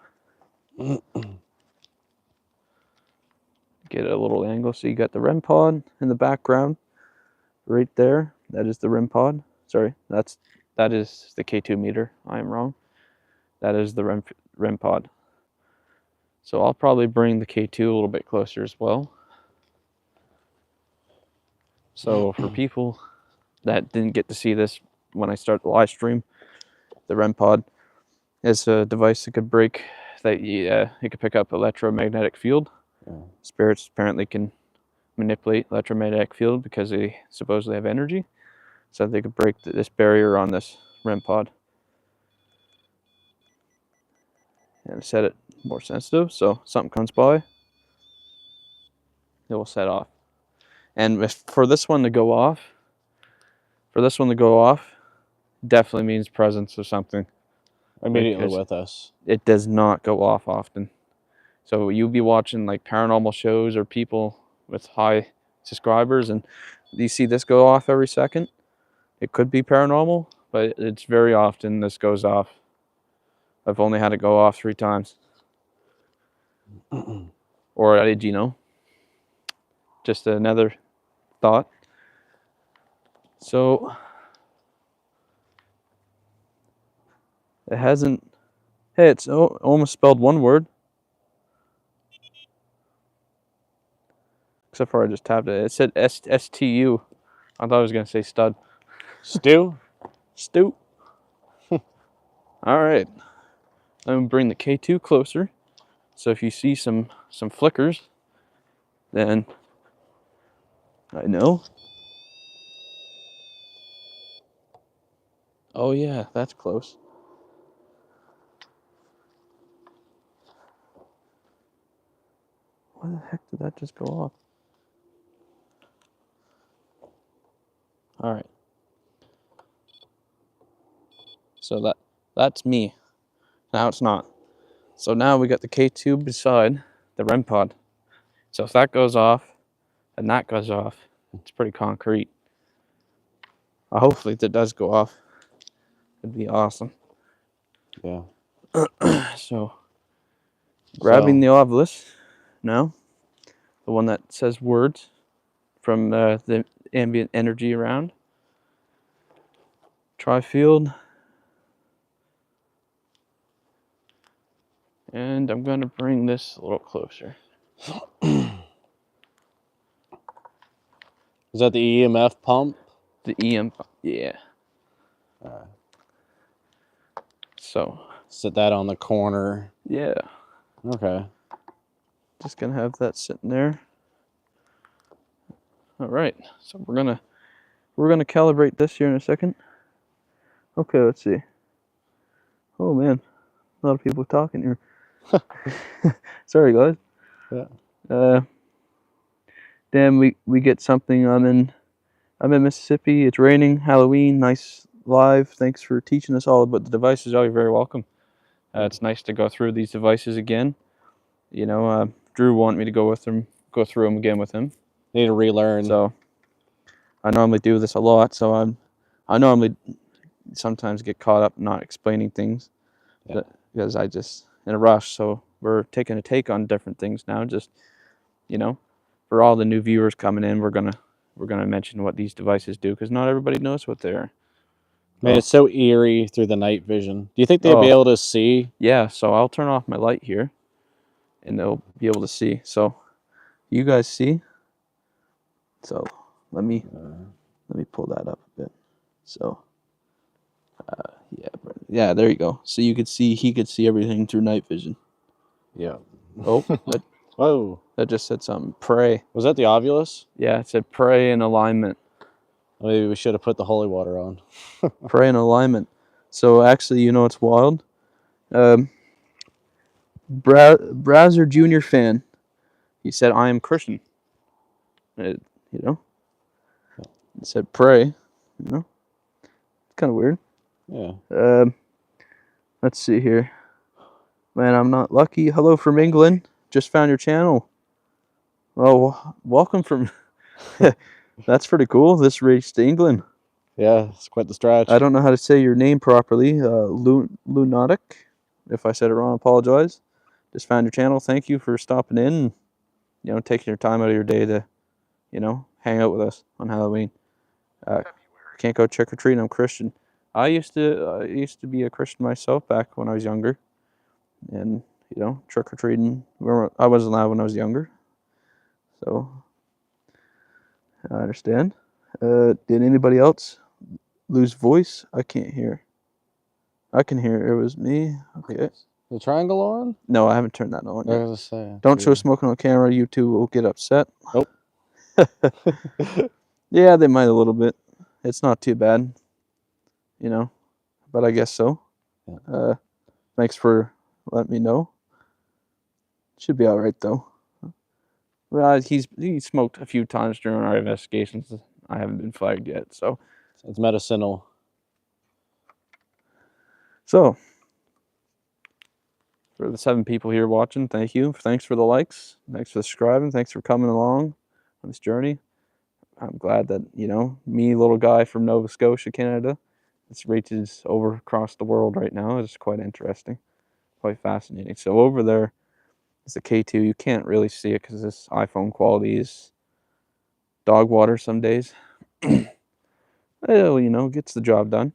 get a little angle so you got the REM pod in the background right there. That is the REM pod. Sorry, that is the K2 meter. I am wrong. that is the REM pod. So I'll probably bring the K2 a little bit closer as well. So for people that didn't get to see this when I started the live stream, the REM pod is a device that could break, it could pick up electromagnetic field. Spirits apparently can manipulate electromagnetic field because they supposedly have energy. So they could break this barrier on this REM pod and set it more sensitive. So something comes by, it will set off. And for this one to go off, definitely means presence of something. Immediately with us. It does not go off often. So you'll be watching like paranormal shows or people with high subscribers and you see this go off every second. It could be paranormal, but it's very often this goes off. I've only had it go off 3 times. Or did you know? Just another thought. So it hasn't. Hey, it's almost spelled one word. Except for I just tapped it. It said STU. I thought I was gonna say stud. Stew? Stew. All right. I'm gonna bring the K2 closer. So if you see some flickers, then I know. Oh yeah, that's close. Why the heck did that just go off? All right. So that's me. Now it's not. So now we got the K2 beside the REM pod. So if that goes off and that goes off, it's pretty concrete. Hopefully if it does go off, it'd be awesome. Yeah. So grabbing the obelisk now, the one that says words from the ambient energy around. Tri-field. And I'm going to bring this a little closer. Is that the EMF pump? The EM pump, yeah. So. Set that on the corner. Yeah. Okay. Just going to have that sitting there. All right. So we're going to calibrate this here in a second. Okay, let's see. Oh man, a lot of people talking here. Sorry guys. Yeah. Damn, we get something. I'm in Mississippi. It's raining. Halloween. Nice live. Thanks for teaching us all about the devices. Oh, you're very welcome. It's nice to go through these devices again. You know, Drew wanted me to go through them again with him. Need to relearn. So I normally do this a lot. So I normally sometimes get caught up not explaining things because I just in a rush. So we're taking a take on different things now. Just, you know, for all the new viewers coming in, we're gonna mention what these devices do because not everybody knows what they are. Man, it's so eerie through the night vision. Do you think they'd be able to see? Yeah, so I'll turn off my light here and they'll be able to see. So you guys see? So let me pull that up a bit. So yeah, there you go. So you could see, he could see everything through night vision. Yeah. Oh, whoa. That just said something. Pray. Was that the ovulus? Yeah, it said pray in alignment. Maybe we should have put the holy water on. Pray in alignment. So actually, you know what's wild? Browser Junior fan. He said, "I am Christian." You know, it said pray. You know, it's kind of weird. Yeah. Let's see here. Man, I'm not lucky. Hello from England. Just found your channel. Oh, welcome from. That's pretty cool. This reached England. Yeah, it's quite the stretch. I don't know how to say your name properly. Lunatic. If I said it wrong, I apologize. Just found your channel. Thank you for stopping in and, you know, taking your time out of your day to, you know, hang out with us on Halloween. Can't go trick or treating. I'm Christian. I used to be a Christian myself back when I was younger, and trick or treating. I wasn't allowed when I was younger, so I understand. Did anybody else lose voice? I can't hear. I can hear. It was me. Okay. The triangle on? No, I haven't turned that on yet. I was gonna say, don't show smoking on camera. YouTube will get upset. Nope. Yeah, they might a little bit. It's not too bad, but I guess so. Yeah. Thanks for letting me know. Should be all right though. Well, he smoked a few times during our investigations. I haven't been flagged yet, so it's medicinal. So, for the 7 people here watching, thank you. Thanks for the likes. Thanks for subscribing. Thanks for coming along on this journey. I'm glad that, me, little guy from Nova Scotia, Canada, this reaches over across the world right now. It's quite interesting, quite fascinating. So over there is the K2. You can't really see it because this iPhone quality is dog water some days. Well, gets the job done.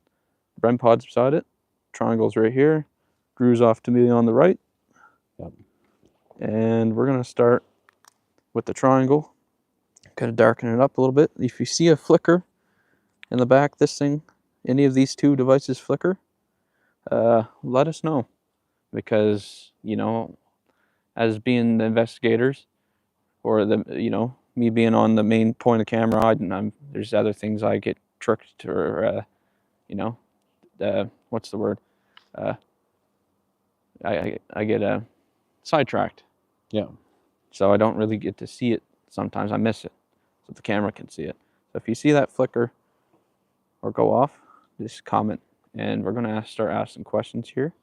REM pod's beside it. Triangle's right here. Drew's off to me on the right. Yep. And we're going to start with the triangle. Kind of darken it up a little bit. If you see a flicker in the back, any of these 2 devices flicker, let us know. Because, as being the investigators, or me being on the main point of camera, there's other things I get tricked, or what's the word? I get sidetracked. Yeah. So I don't really get to see it. Sometimes I miss it, so the camera can see it. So if you see that flicker or go off, just comment, and we're gonna start asking questions here.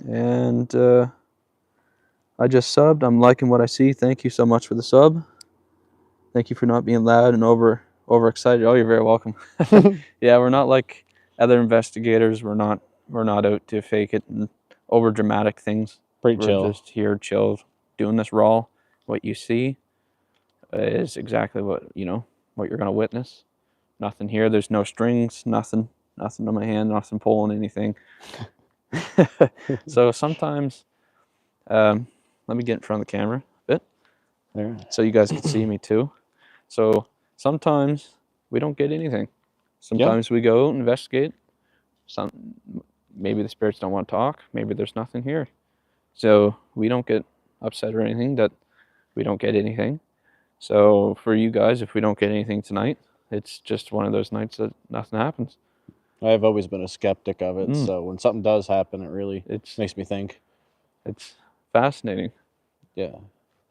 And I just subbed. I'm liking what I see. Thank you so much for the sub. Thank you for not being loud and overexcited. Oh, you're very welcome. Yeah, we're not like other investigators. We're not out to fake it and over dramatic things. Pretty We're chill. just here, chill, doing this raw. What you see is exactly what what you're gonna witness. Nothing here. There's no strings. Nothing on my hand. Nothing pulling anything. So sometimes, let me get in front of the camera a bit, there, so you guys can see me too. So sometimes we don't get anything. Sometimes we go investigate. Maybe the spirits don't want to talk. Maybe there's nothing here. So we don't get upset or anything that we don't get anything. So for you guys, if we don't get anything tonight, it's just one of those nights that nothing happens. I've always been a skeptic of it, so when something does happen, it makes me think. It's fascinating. Yeah.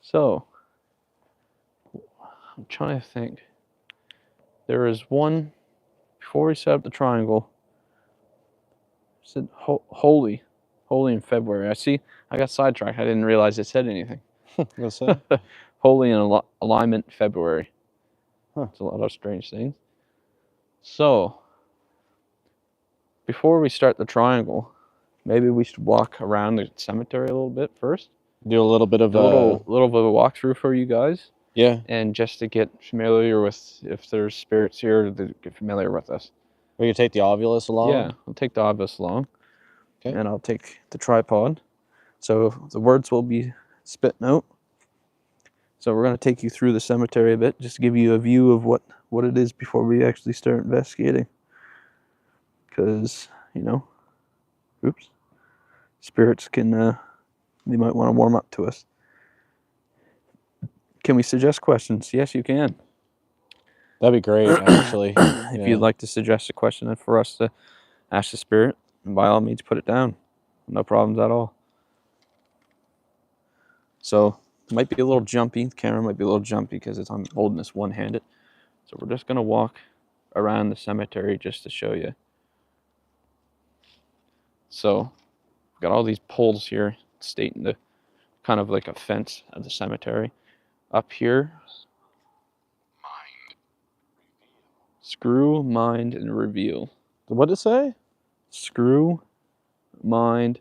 So I'm trying to think. There is one, before we set up the triangle, it said holy in February. I got sidetracked. I didn't realize it said anything. Holy in alignment February. It's a lot of strange things. So before we start the triangle, maybe we should walk around the cemetery a little bit first. Do a little bit of a little bit of a walkthrough for you guys. Yeah. And just to get familiar with, if there's spirits here, to get familiar with us. Will you take the Ovilus along? Yeah, I'll take the Ovilus along. Okay. And I'll take the tripod. So the words will be spitting out. So we're going to take you through the cemetery a bit, just to give you a view of what it is before we actually start investigating. Because, spirits can, they might want to warm up to us. Can we suggest questions? Yes, you can. That'd be great, actually. If you'd like to suggest a question for us to ask the spirit, by all means, put it down. No problems at all. So, it might be a little jumpy. The camera might be a little jumpy because I'm holding this one-handed. So we're just going to walk around the cemetery just to show you. So, we've got all these poles here stating the kind of like a fence of the cemetery. Up here, screw, mind, and reveal. What did it say? Screw, mind,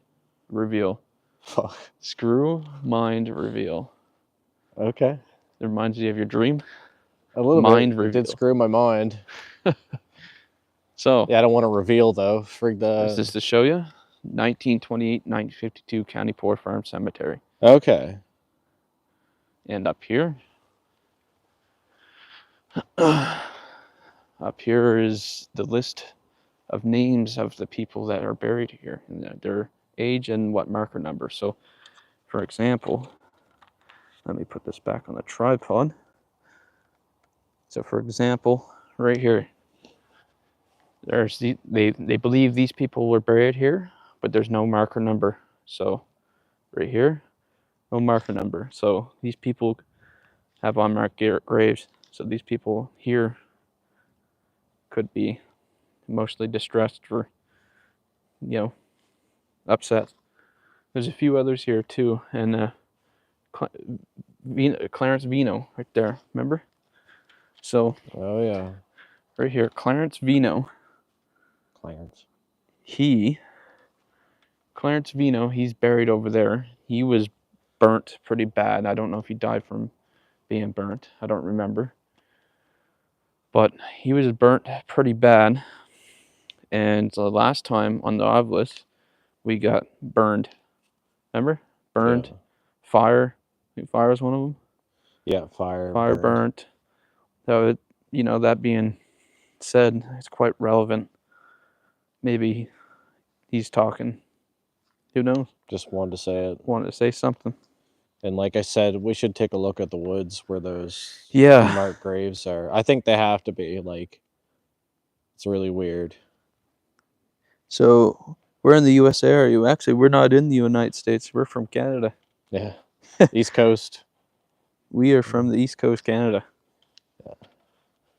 reveal. Fuck. Screw, mind, reveal. Okay. It reminds you of your dream? A little mind bit. Reveal. It did screw my mind. So yeah, I don't want to reveal though. this is to show you 1928, 1952 County Poor Farm Cemetery. Okay. And up here, up here is the list of names of the people that are buried here and their age and what marker number. So, for example, let me put this back on the tripod. So, for example, right here, there's they believe these people were buried here, but there's no marker number. So, right here, no marker number. So these people have unmarked graves. So these people here could be emotionally distressed or, upset. There's a few others here too, and Clarence Vino right there. Remember? So. Oh yeah. Right here, Clarence Vino. Clarence Vino. He's buried over there. He was burnt pretty bad. I don't know if he died from being burnt. I don't remember. But he was burnt pretty bad. And the last time on the obelisk, we got burned. Remember? Burned. Yeah. Fire. I think fire was one of them. Yeah, fire. Fire burnt. So, that being said, it's quite relevant. Maybe he's talking. Who knows? Just wanted to say it. Wanted to say something. And like I said, we should take a look at the woods where those unmarked graves are. I think they have to be. Like, it's really weird. So, we're in the USA, are you? Actually, we're not in the United States. We're from Canada. Yeah. East Coast. We are from the East Coast, Canada. Yeah.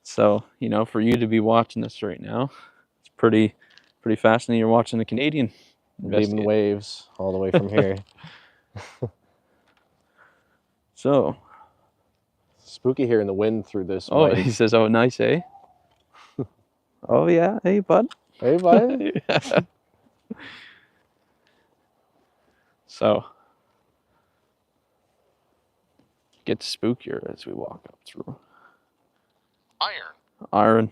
So, for you to be watching this right now, it's pretty fascinating. You're watching the Canadian. Leaving waves all the way from here. So. Spooky hearing the wind through this. Oh, mic. He says, oh, nice, eh? Oh, yeah. Hey, bud. Hey, bud. Yeah. So. Gets spookier as we walk up through. Iron.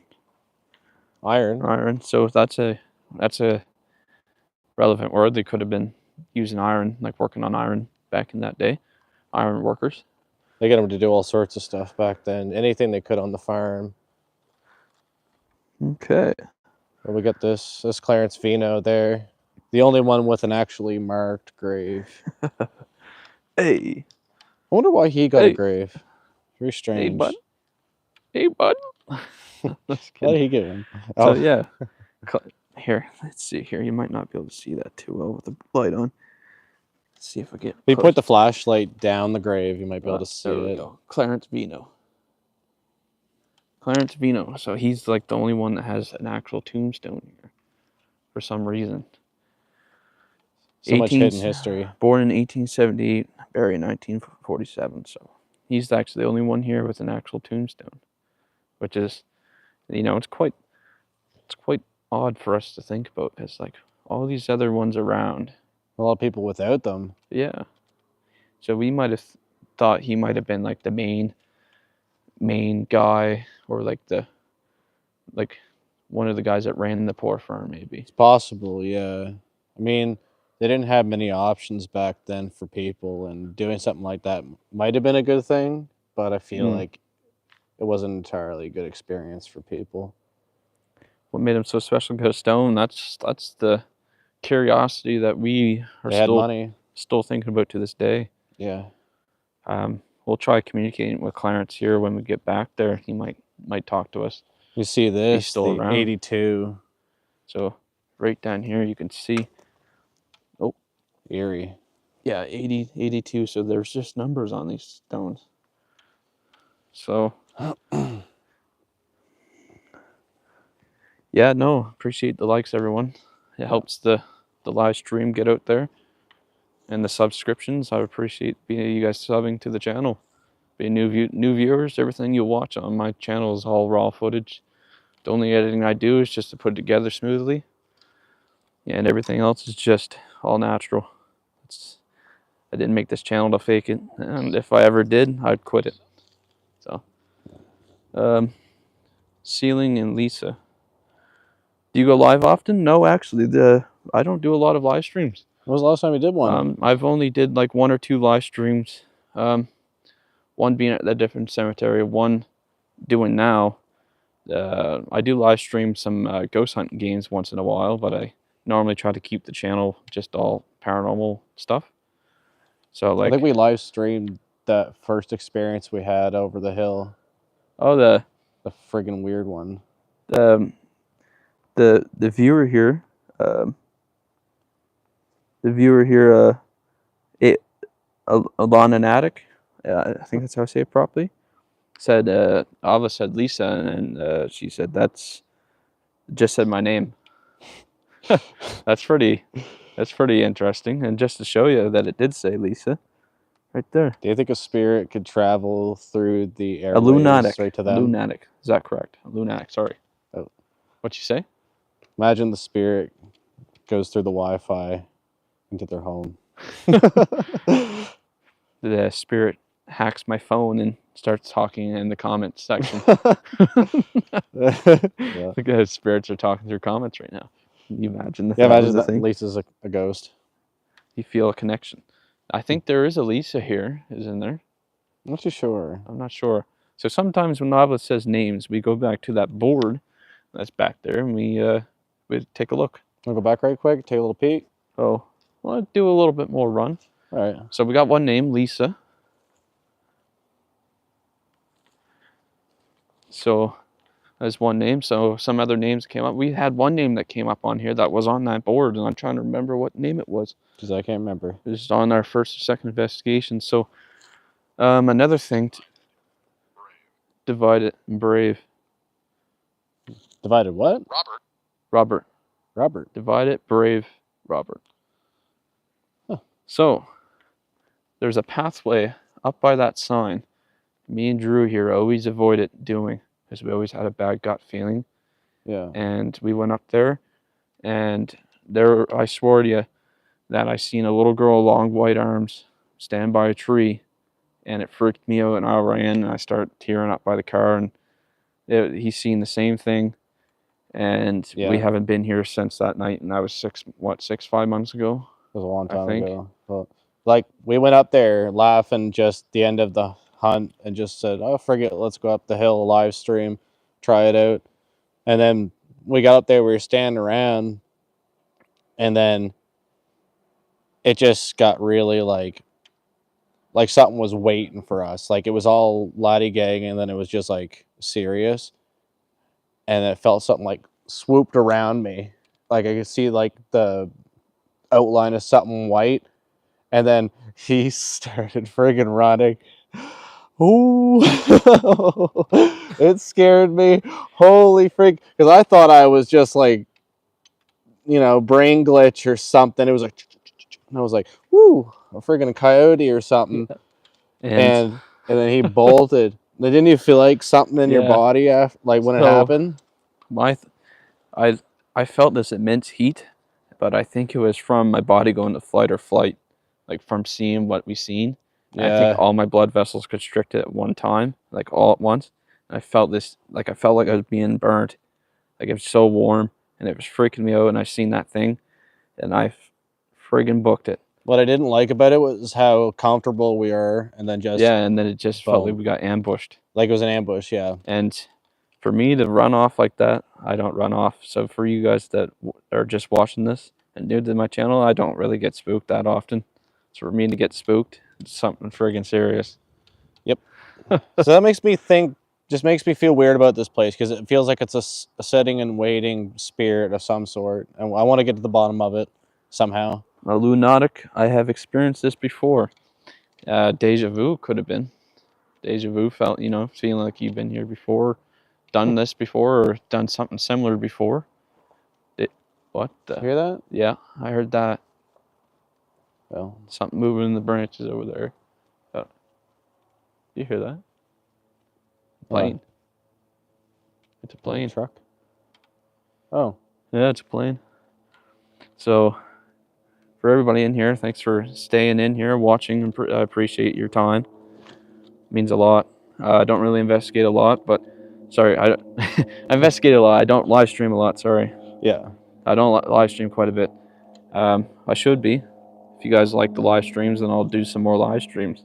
So that's a relevant word. They could have been using iron, like working on iron back in that day. Iron workers. They got them to do all sorts of stuff back then. Anything they could on the farm. Okay. Well, we got this Clarence Vino there. The only one with an actually marked grave. Hey. I wonder why he got a grave. Very strange. Hey, bud. What did he give him? So, yeah. Here, let's see here. You might not be able to see that too well with the light on. Let's see if I get. If you put the flashlight down the grave, you might be able to see it. Go. Clarence Vino. So he's like the only one that has an actual tombstone here, for some reason. So much hidden history. Born in 1878, buried in 1947. So he's actually the only one here with an actual tombstone, which is, it's quite odd for us to think about, because like all these other ones around, a lot of people without them. Yeah. So we might have thought he might have been like the main guy, or like one of the guys that ran the poor farm, maybe. It's possible, yeah. I mean, they didn't have many options back then for people, and doing something like that might have been a good thing, but I feel like it wasn't entirely a good experience for people. What made him so special? Got a stone. That's the curiosity that we are still thinking about to this day. Yeah. We'll try communicating with Clarence here when we get back there. He might talk to us. You see this? He's still around. 82. So right down here you can see. Oh, eerie. Yeah, 80, 82. So there's just numbers on these stones. So. Yeah, no, appreciate the likes, everyone. It helps the live stream get out there, and the subscriptions. I appreciate you guys subbing to the channel. Being new viewers, everything you watch on my channel is all raw footage. The only editing I do is just to put it together smoothly, and everything else is just all natural. I didn't make this channel to fake it, and if I ever did, I'd quit it. So, Ceiling and Lisa. Do you go live often? No, actually, I don't do a lot of live streams. When was the last time you did one? I've only did like 1 or 2 live streams. One being at a different cemetery, one doing now. I do live stream some ghost hunting games once in a while, but I normally try to keep the channel just all paranormal stuff. So like, I think we live streamed that first experience we had over the hill. oh, the friggin' weird one. The viewer here, Alanatic, I think that's how I say it properly, said, Ava said Lisa, and she said just said my name. That's pretty interesting, and just to show you that it did say Lisa, right there. Do you think a spirit could travel through the airways A lunatic, right to them? Lunatic, is that correct? A lunatic, sorry. Oh. What'd you say? Imagine the spirit goes through the Wi-Fi into their home. The spirit hacks my phone and starts talking in the comments section. Yeah. The spirits are talking through comments right now. Can you imagine Yeah, imagine that Lisa's a ghost. You feel a connection. I think there is a Lisa here, isn't there? I'm not too sure. I'm not sure. So sometimes when Nava says names, we go back to that board that's back there, and we take a look. Wanna go back right quick, take a little peek? Oh, well, do a little bit more run. All right. So we got one name, Lisa. So there's one name. So some other names came up. We had one name that came up on here that was on that board, and I'm trying to remember what name it was. Because I can't remember. It was on our first or second investigation. So another thing, divided and brave. Divided what? Robert. Divided, brave, Robert. Huh. So there's a pathway up by that sign. Me and Drew here always avoided doing, because we always had a bad gut feeling. Yeah. And we went up there, and there, I swore to you that I seen a little girl, long white arms, stand by a tree, and it freaked me out, and I ran, and I started tearing up by the car, and he's seen the same thing, and we haven't been here since that night, and that was 5 months ago? It was a long time ago. But, like, we went up there laughing just the end of the hunt and just said, oh, forget it, let's go up the hill, live stream, try it out. And then we got up there, we were standing around, and then it just got really like something was waiting for us. Like, it was all laddygag, and then it was just like serious, and it felt something like swooped around me. Like, I could see like the outline of something white, and then he started friggin' running. Ooh, it scared me. Holy frig. Because I thought I was just like, you know, brain glitch or something. It was like, and I was like, woo, a friggin' coyote or something. Yeah. And then he bolted. Didn't you feel like something in your body after, like when it happened? I felt this immense heat, but I think it was from my body going to fight or flight, like from seeing what we seen. Yeah. I think all my blood vessels constricted at one time, like all at once. And I felt this, like I felt like I was being burnt. Like it was so warm, and it was freaking me out, and I seen that thing, and I friggin' booked it. What I didn't like about it was how comfortable we were, and then just... Yeah, and then it just felt like we got ambushed. Like it was an ambush, yeah. And for me to run off like that, I don't run off. So for you guys that are just watching this and new to my channel, I don't really get spooked that often. So for me to get spooked, it's something friggin' serious. Yep. So that makes me think, just makes me feel weird about this place, because it feels like it's a sitting and waiting spirit of some sort, and I want to get to the bottom of it somehow. A lunatic, I have experienced this before. Deja vu could have been. Deja vu felt, you know, feeling like you've been here before, done this before, or done something similar before. What? You hear that? Yeah, I heard that. Well, something moving in the branches over there. You hear that? Plane. It's a plane. Truck. Oh. Yeah, it's a plane. So, for everybody in here, thanks for staying in here, watching, and I appreciate your time. It means a lot. I don't really investigate a lot, but sorry, I investigate a lot. I don't live stream a lot. Sorry. Yeah. I don't live stream quite a bit. I should be. If you guys like the live streams, then I'll do some more live streams.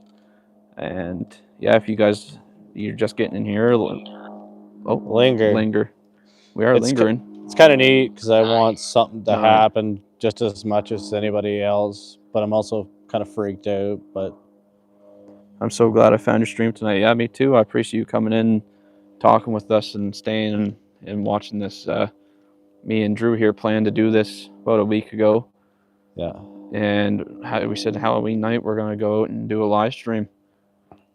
And yeah, if you guys you're just getting in here, linger. We are lingering. It's kind of neat because I want something to happen just as much as anybody else, but I'm also kind of freaked out. But I'm so glad I found your stream tonight. Yeah, me too. I appreciate you coming in, talking with us, and staying and watching this. Me and Drew here planned to do this about a week ago. Yeah. And we said Halloween night we're gonna go out and do a live stream,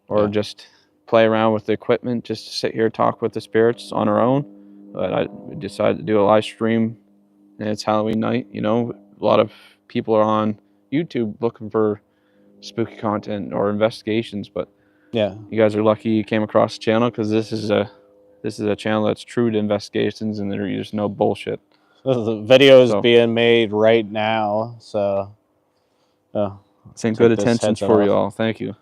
or just play around with the equipment, just sit here talk with the spirits on our own. But I decided to do a live stream, and it's Halloween night. You know, a lot of people are on YouTube looking for spooky content or investigations, but yeah, you guys are lucky you came across the channel, because this is a channel that's true to investigations, and there's no bullshit. The video is being made right now, so same good attentions for you all. Thank you.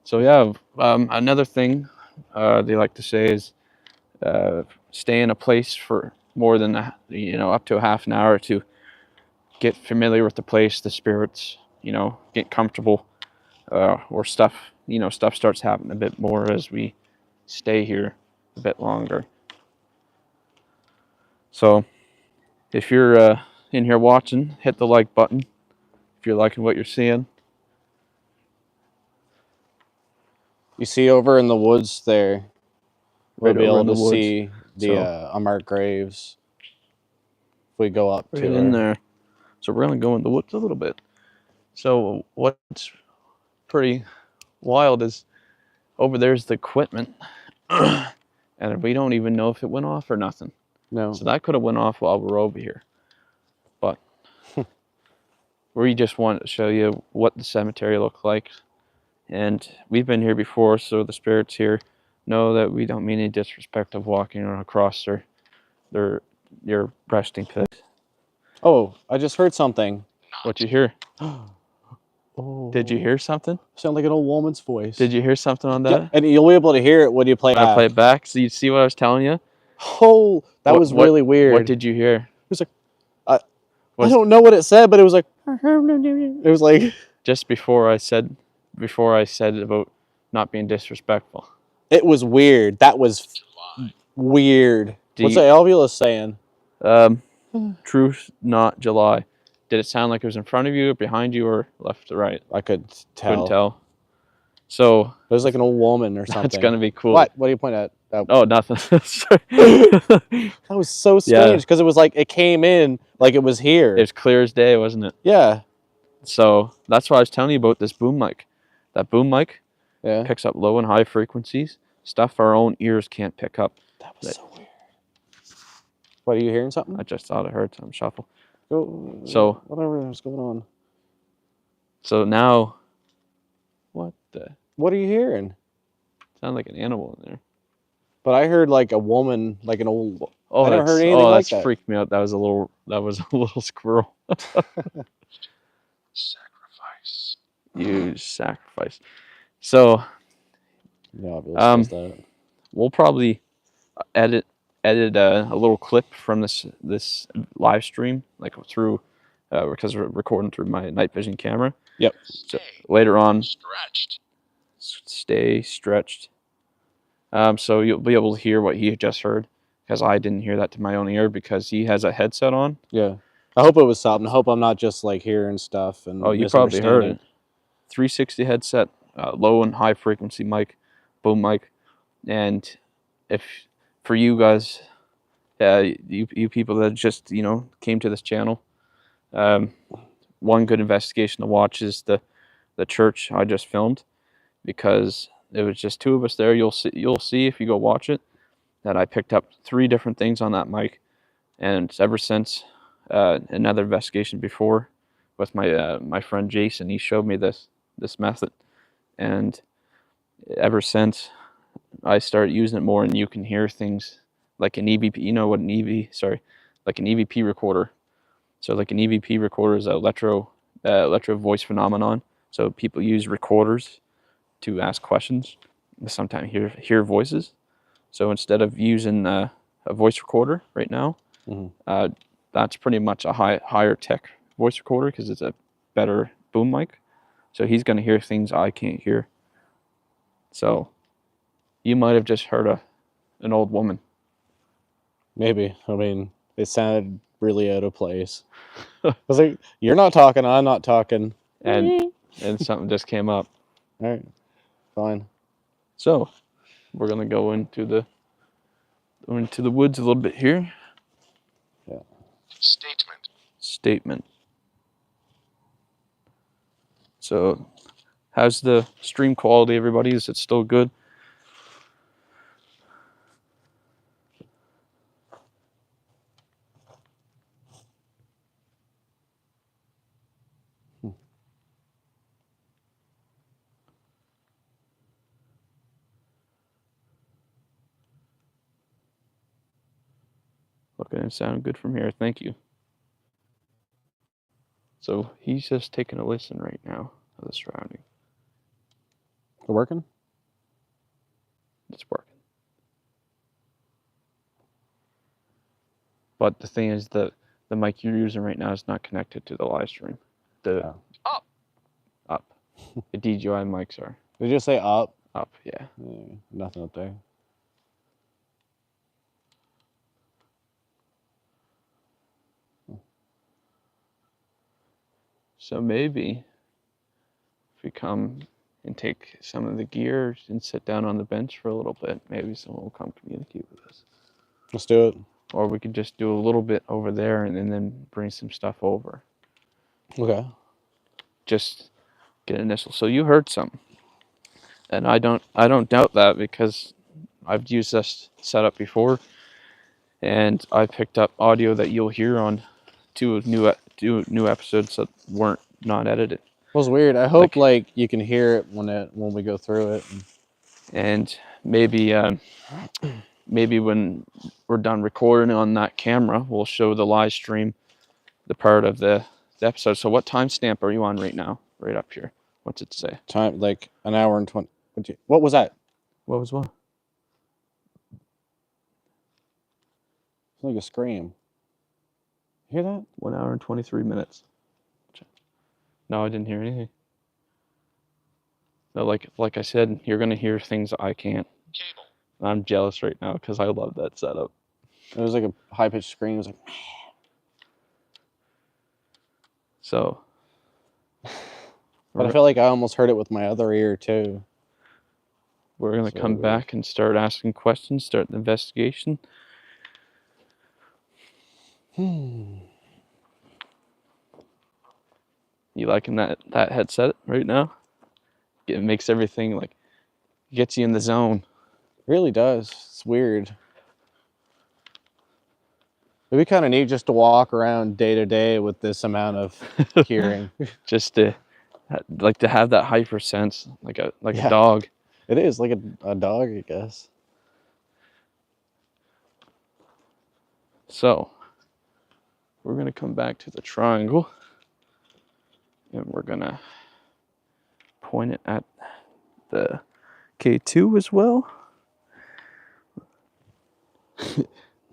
So yeah, another thing they like to say is stay in a place for more than up to a half an hour to get familiar with the place, the spirits, get comfortable, or stuff starts happening a bit more as we stay here a bit longer. So if you're in here watching, hit the like button if you're liking what you're seeing. You see over in the woods there, we'll be able to see the unmarked graves if we go up to in there. So we're going to go in the woods a little bit. So what's pretty wild is over there's the equipment, and we don't even know if it went off or nothing. No. So that could have went off while we're over here. But we just wanted to show you what the cemetery looked like. And we've been here before, so the spirits here know that we don't mean any disrespect of walking across their resting place. Oh, I just heard something. What'd you hear? Oh. Did you hear something? Sound like an old woman's voice. Did you hear something on that? Yeah, and you'll be able to hear it when you play it back. I play it back, so you see what I was telling you? Oh, that was really weird. What did you hear? It was like, I don't know what it said, but it was like, it was like. Just before I said about not being disrespectful. It was weird. That was weird. What's the alveolus saying? Truth, not July. Did it sound like it was in front of you, or behind you, or left to right? I couldn't tell. Couldn't tell. So it was like an old woman or something. That's gonna be cool. What? What do you point at? Oh, nothing. That was so strange because it was like it came in like it was here. It was clear as day, wasn't it? Yeah. So that's why I was telling you about this boom mic. That boom mic picks up low and high frequencies, stuff our own ears can't pick up. That was so weird. What, are you hearing something? I just thought I heard some shuffle. So whatever is going on. So now, what are you hearing? Sound like an animal in there. But I heard like a woman, like an old. Oh, I never heard anything like that. That's freaked me out. That was a little squirrel. Sacrifice. You sacrifice. So, we'll probably edit a little clip from this live stream, like through because we're recording through my night vision camera. Yep. So later on, Stay stretched. So you'll be able to hear what he just heard, because I didn't hear that to my own ear because he has a headset on. Yeah. I hope it was something. I hope I'm not just like hearing stuff and. Oh, you probably heard it. 360 headset, low and high frequency mic, boom mic, and if for you guys, you people that just came to this channel, one good investigation to watch is the church I just filmed, because it was just two of us there. You'll see if you go watch it that I picked up 3 different things on that mic, and ever since another investigation before with my friend Jason, he showed me this method, and ever since I started using it more, and you can hear things like an EVP. You know what an like an EVP recorder. So like an EVP recorder is an electro voice phenomenon. So people use recorders to ask questions, sometimes hear voices. So instead of using a voice recorder right now, That's pretty much a higher tech voice recorder because it's a better boom mic. So he's going to hear things I can't hear. So you might have just heard an old woman. Maybe. I mean, it sounded really out of place. I was like, you're not talking, I'm not talking. And something just came up. All right, fine. So we're going to go into the woods a little bit here. Yeah. Statement. So how's the stream quality, everybody? Is it still good? Looking and sound good from here. Thank you. So he's just taking a listen right now of the surrounding. It working? It's working. But the thing is that the mic you're using right now is not connected to the live stream. Up. The DJI mics are. Did you say up? Up, yeah. Nothing up there. So maybe if we come and take some of the gear and sit down on the bench for a little bit, maybe someone will come communicate with us. Let's do it. Or we could just do a little bit over there and then bring some stuff over. Okay. Just get initial. So you heard something. And I don't doubt that because I've used this setup before, and I picked up audio that you'll hear on two new episodes that weren't not edited. It was weird. I hope like you can hear it when we go through it. And maybe maybe when we're done recording on that camera, we'll show the live stream, the part of the episode. So what timestamp are you on right now? Right up here. What's it say? Time like an hour and 20. What was that? What was what? It's like a scream. You hear that? 1 hour and 23 minutes. No, I didn't hear anything. No, like I said, you're gonna hear things I can't. I'm jealous right now because I love that setup. It was like a high-pitched scream. It was like. So. But I feel like I almost heard it with my other ear too. We're gonna come back and start asking questions, start the investigation. You liking that headset right now? It makes everything like gets you in the zone. It really does. It's weird. It'd be kind of neat just to walk around day to day with this amount of hearing. Just to have that hyper sense, like a dog. It is like a dog, I guess. So we're gonna come back to the triangle, and we're gonna point it at the K2 as well.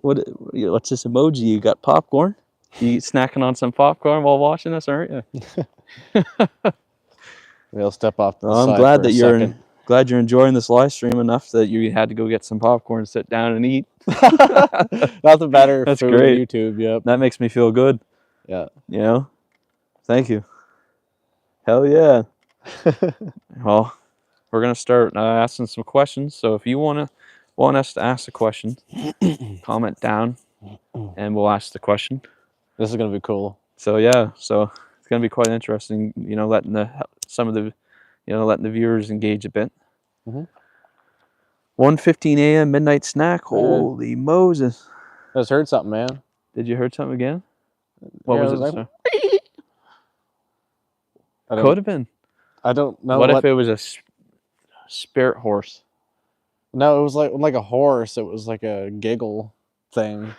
What's this emoji? You got popcorn? You snacking on some popcorn while watching us, aren't you? We'll step off to the I'm side glad for that second. you're enjoying this live stream enough that you had to go get some popcorn and sit down and eat. Nothing better. That's food great. On YouTube, yep. That makes me feel good. Yeah. You know? Thank you. Hell yeah. Well, we're gonna start asking some questions. So if you want us to ask a question, comment down, and we'll ask the question. This is gonna be cool. So yeah, it's gonna be quite interesting. You know, letting the viewers engage a bit. 1:15 a.m. midnight snack. Holy Moses! I just heard something, man. Did you hear something again? What was it? Like, could have been. I don't know. What if it was a spirit horse? No, it was like a horse. It was like a giggle thing.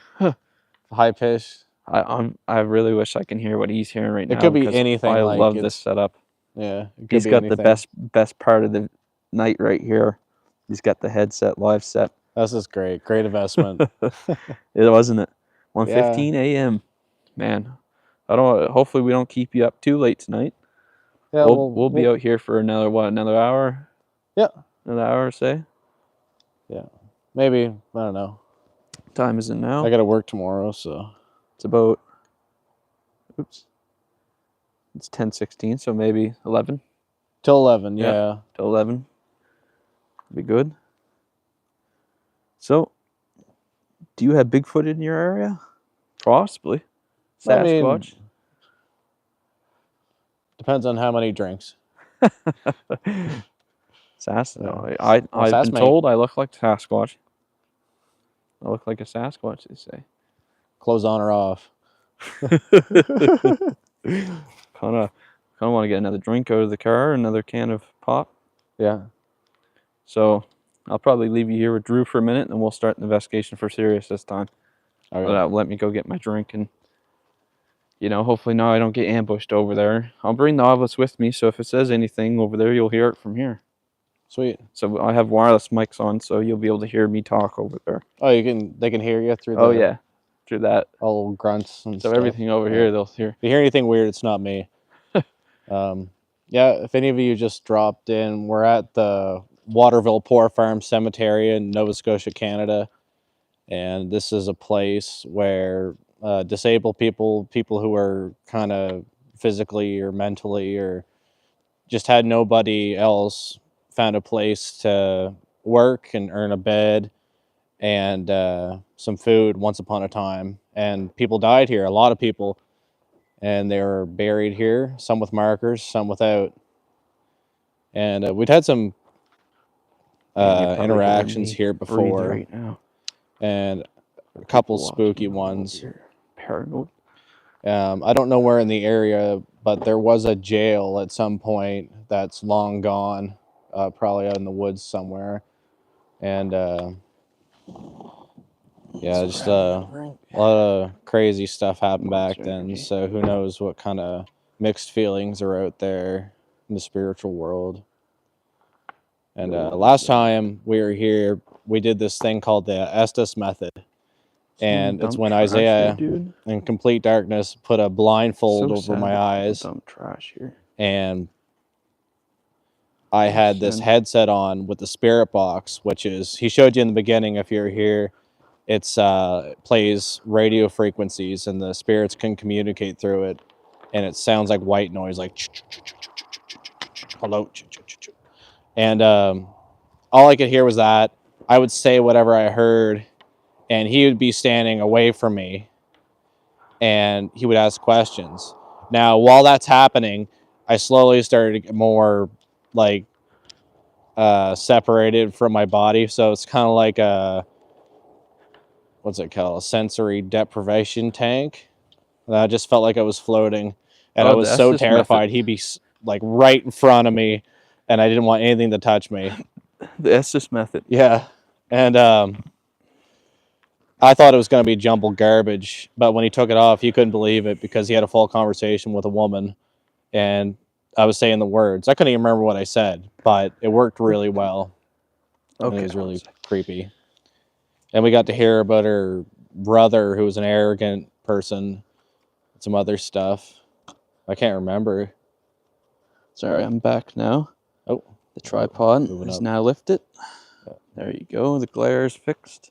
High pitch. I really wish I can hear what he's hearing right now. It could be anything. I love this setup. Yeah, He's got the best part of the night right here. He's got the headset live set. This is great. Great investment. It wasn't it. 1:15 a.m. Man, I don't. Hopefully, we don't keep you up too late tonight. Yeah, we'll be out here for another hour. Yeah, another hour, say. Yeah, maybe. I don't know. What time is it now? I got to work tomorrow, so it's about. Oops. It's 10:16, so maybe 11. Till 11, yeah. Till 11. Be good. So, do you have Bigfoot in your area? Possibly. Sasquatch? I mean, depends on how many drinks. No, I've been told I look like Sasquatch. I look like a Sasquatch, they say. Clothes on or off? Kind of want to get another drink out of the car, another can of pop. Yeah. So I'll probably leave you here with Drew for a minute, and we'll start the investigation for Sirius this time. Okay. But let me go get my drink, and hopefully now I don't get ambushed over there. I'll bring the Ovilus with me, so if it says anything over there, you'll hear it from here. Sweet. So I have wireless mics on, so you'll be able to hear me talk over there. Oh, they can hear you through the... Oh, yeah. Through that. All grunts and stuff. So everything over here, they'll hear. If you hear anything weird, it's not me. Yeah, if any of you just dropped in, we're at the Waterville Poor Farm Cemetery in Nova Scotia, Canada. And this is a place where disabled people who are kind of physically or mentally or just had nobody else, found a place to work and earn a bed and some food once upon a time. And people died here, a lot of people. And they were buried here, some with markers, some without. And we'd had some interactions here before. Right now. And a couple spooky ones. Paranoid. I don't know where in the area, but there was a jail at some point that's long gone, probably out in the woods somewhere. And yeah, just a lot of crazy stuff happened back then. So who knows what kind of mixed feelings are out there in the spiritual world. And last time we were here, we did this thing called the Estes method. And it's when Isaiah, in complete darkness, put a blindfold over my eyes. Dump trash here. And I had this headset on with the spirit box, which is, he showed you in the beginning if you're here, it plays radio frequencies and the spirits can communicate through it. And it sounds like white noise, like hello. And all I could hear was that. I would say whatever I heard, and he would be standing away from me, and he would ask questions. Now, while that's happening, I slowly started to get more like separated from my body. So it's kind of like a, what's it called? A sensory deprivation tank. And I just felt like I was floating, and I was so terrified he'd be like right in front of me, and I didn't want anything to touch me. The Estes method. Yeah. And I thought it was going to be jumbled garbage, but when he took it off, you couldn't believe it because he had a full conversation with a woman, and I was saying the words. I couldn't even remember what I said, but it worked really well. Okay. It was really creepy. And we got to hear about her brother, who was an arrogant person, some other stuff. I can't remember. Sorry, I'm back now. Oh. The tripod is now lifted. There you go. The glare is fixed.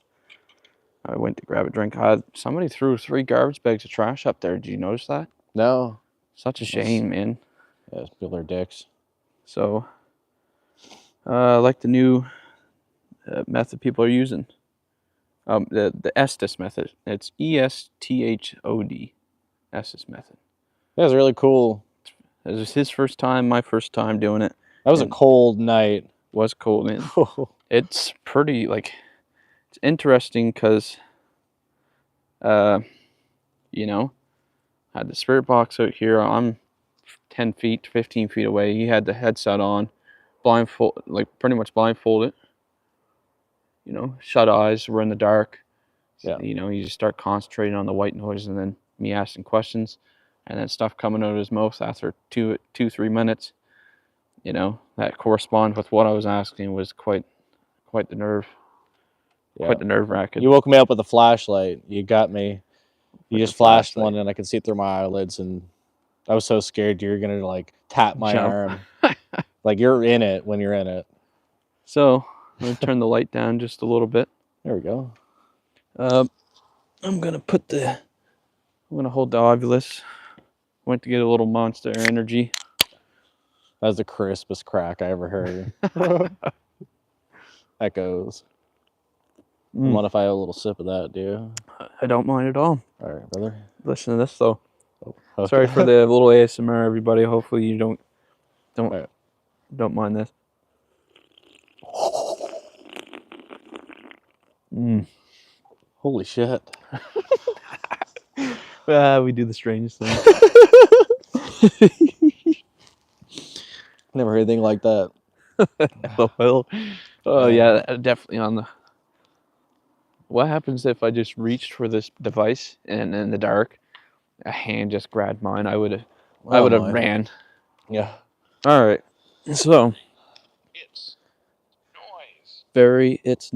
I went to grab a drink. Somebody threw 3 garbage bags of trash up there. Did you notice that? No. Such a shame, man. Yeah, people are dicks. So, like the new method people are using. The Estes method. It's ESTHOD. Estes method. That was really cool. It was his first time, my first time doing it. That was a cold night. It was cold, man. It's pretty, it's interesting because, had the spirit box out here. I'm 10 feet, 15 feet away. He had the headset on, pretty much blindfolded. Shut eyes. We're in the dark. Yeah. You just start concentrating on the white noise, and then me asking questions, and then stuff coming out of his mouth after 2-3 minutes. That corresponded with what I was asking. Was quite the nerve. Yeah. Quite the nerve wracking. You woke me up with a flashlight. You got me. You just flashed one, and I could see it through my eyelids, and I was so scared you were gonna like tap my arm. Like you're in it when you're in it. So I'm gonna turn the light down just a little bit. There we go. I'm gonna hold the Ovilus. Went to get a little Monster Energy. That was the crispest crack I ever heard. Echoes. What if I have a little sip of that, dude? I don't mind at all. All right, brother. Listen to this though. Oh, okay. Sorry for the little ASMR, everybody. Hopefully you don't mind this. Holy shit. We do the strangest thing. Never heard anything like that. Oh yeah, definitely on the. What happens if I just reached for this device and in the dark, a hand just grabbed mine? I would have ran. Yeah. All right. So. It's noise. It's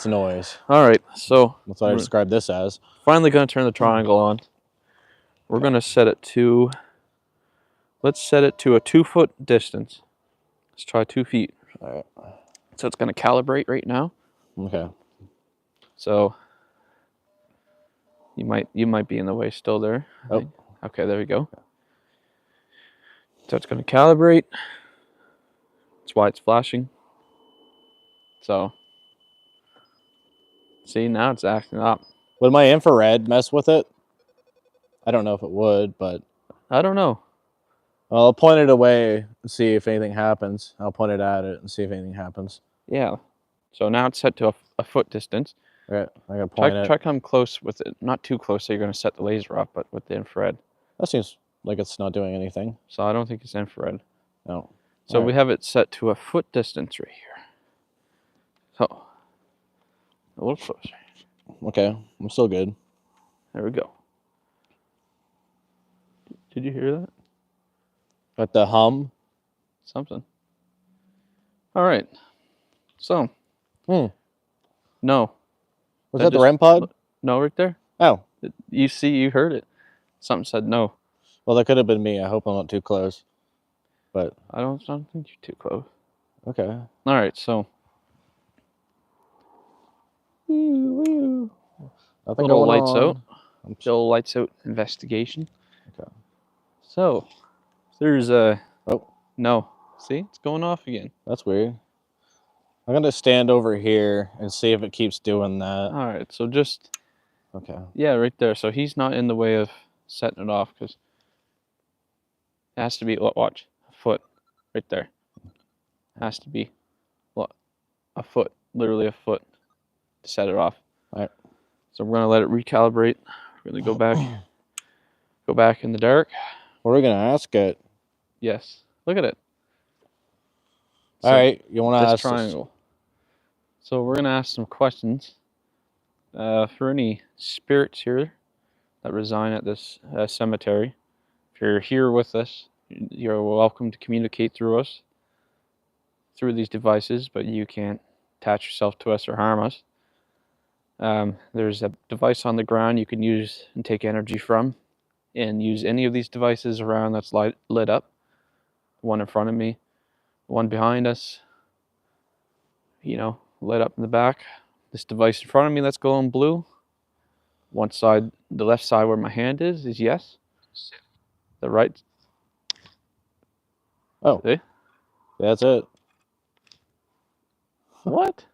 noise. All right. So. That's what I described this as. Finally going to turn the triangle on. We're going to set it to. Let's set it to a 2-foot distance. Let's try 2 feet. All right. So it's going to calibrate right now. Okay. So you might be in the way still there. Oh. Okay, there we go. So it's going to calibrate. That's why it's flashing. So see, now it's acting up. Would my infrared mess with it? I don't know if it would, but I don't know. I'll point it away and see if anything happens. I'll point it at it and see if anything happens. Yeah. So now it's set to a foot distance. Okay, I gotta point it. Try come close with it, not too close, so you're gonna set the laser off, but with the infrared. That seems like it's not doing anything. So I don't think it's infrared. No. So we have it set to a foot distance right here. So a little closer. Okay, I'm still good. There we go. Did you hear that? Like the hum? Something. All right. So. No. Was that the REM pod? No, right there. Oh. You heard it. Something said no. Well, that could have been me. I hope I'm not too close. But I don't think you're too close. Okay. All right, so. Nothing Little going lights on. out. Little lights out investigation. Okay. So there's a. Oh. No. See, it's going off again. That's weird. I'm going to stand over here and see if it keeps doing that. All right, so just... Okay. Yeah, right there. So he's not in the way of setting it off because it has to be, watch, a foot right there. Has to be a foot, literally a foot to set it off. All right. So we're going to let it recalibrate. We're going to go back in the dark. What are we going to ask it? Yes. Look at it. All right, you want to ask triangle. So we're going to ask some questions for any spirits here that reside at this cemetery. If you're here with us, you're welcome to communicate through us, through these devices, but you can't attach yourself to us or harm us. There's a device on the ground you can use and take energy from, and use any of these devices around that's lit up. One in front of me, one behind us, lit up in the back. This device in front of me that's glowing blue. One side, the left side where my hand is yes. The right. Oh. See? That's it. What?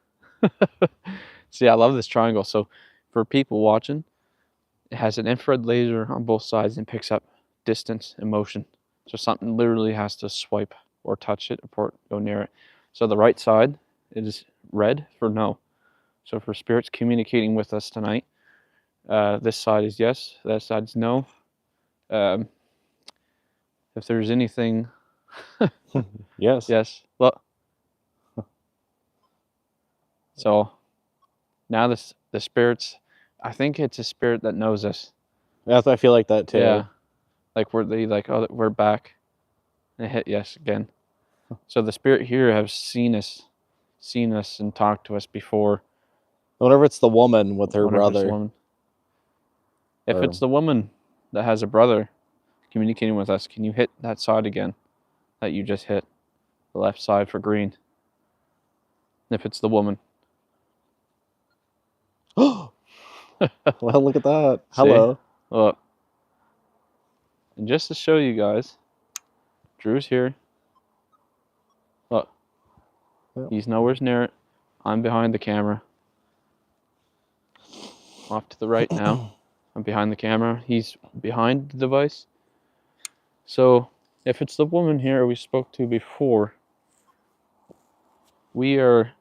See, I love this triangle. So for people watching, it has an infrared laser on both sides and picks up distance and motion. So something literally has to swipe or touch it or go near it. So the right side is red for no. So for spirits communicating with us tonight, this side is yes, that side's no. If there's anything... Yes. Yes. Look. So now the spirits, I think it's a spirit that knows us. Yeah, I feel like that too. Yeah. Like we're back. And hit yes again. So the spirit here have seen us and talked to us before. Whenever it's the woman with her brother. If it's the woman that has a brother communicating with us, can you hit that side again that you just hit? The left side for green. If it's the woman. Well, look at that. See? Hello. Look. And just to show you guys, Drew's here. Look. Yep. He's nowhere near it. I'm behind the camera. Off to the right now. I'm behind the camera. He's behind the device. So, if it's the woman here we spoke to before, we're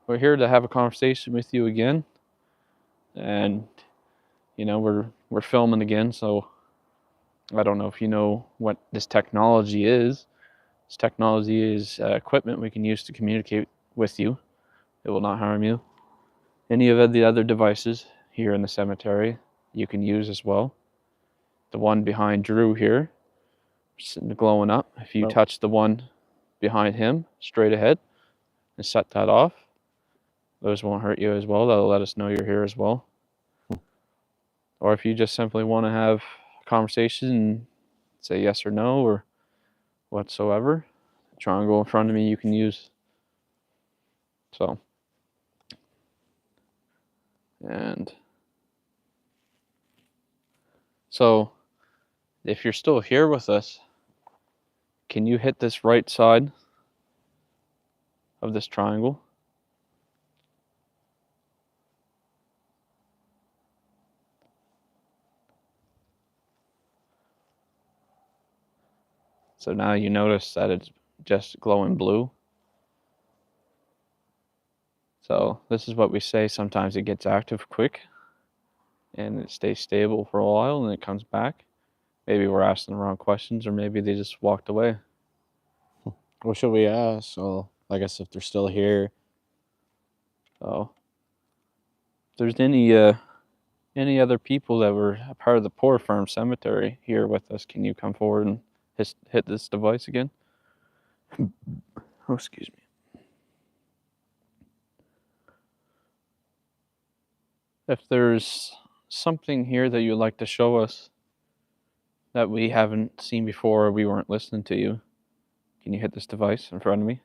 here to have a conversation with you again. And you know, we're filming again, so I don't know if you know what this technology is. This technology is equipment we can use to communicate with you. It will not harm you. Any of the other devices here in the cemetery you can use as well. The one behind Drew here, glowing up. If you touch the one behind him straight ahead and set that off, those won't hurt you as well. That'll let us know you're here as well. Or if you just simply want to have a conversation and say yes or no or whatsoever, the triangle in front of me you can use. So, and so if you're still here with us, can you hit this right side of this triangle? So now you notice that it's just glowing blue. So this is what we say, sometimes it gets active quick and it stays stable for a while and it comes back. Maybe we're asking the wrong questions or maybe they just walked away. What should we ask? Well, I guess if they're still here. Oh. If there's any other people that were a part of the Poor Farm Cemetery here with us, can you come forward and hit this device again? Oh, excuse me. If there's something here that you'd like to show us that we haven't seen before or we weren't listening to you, can you hit this device in front of me?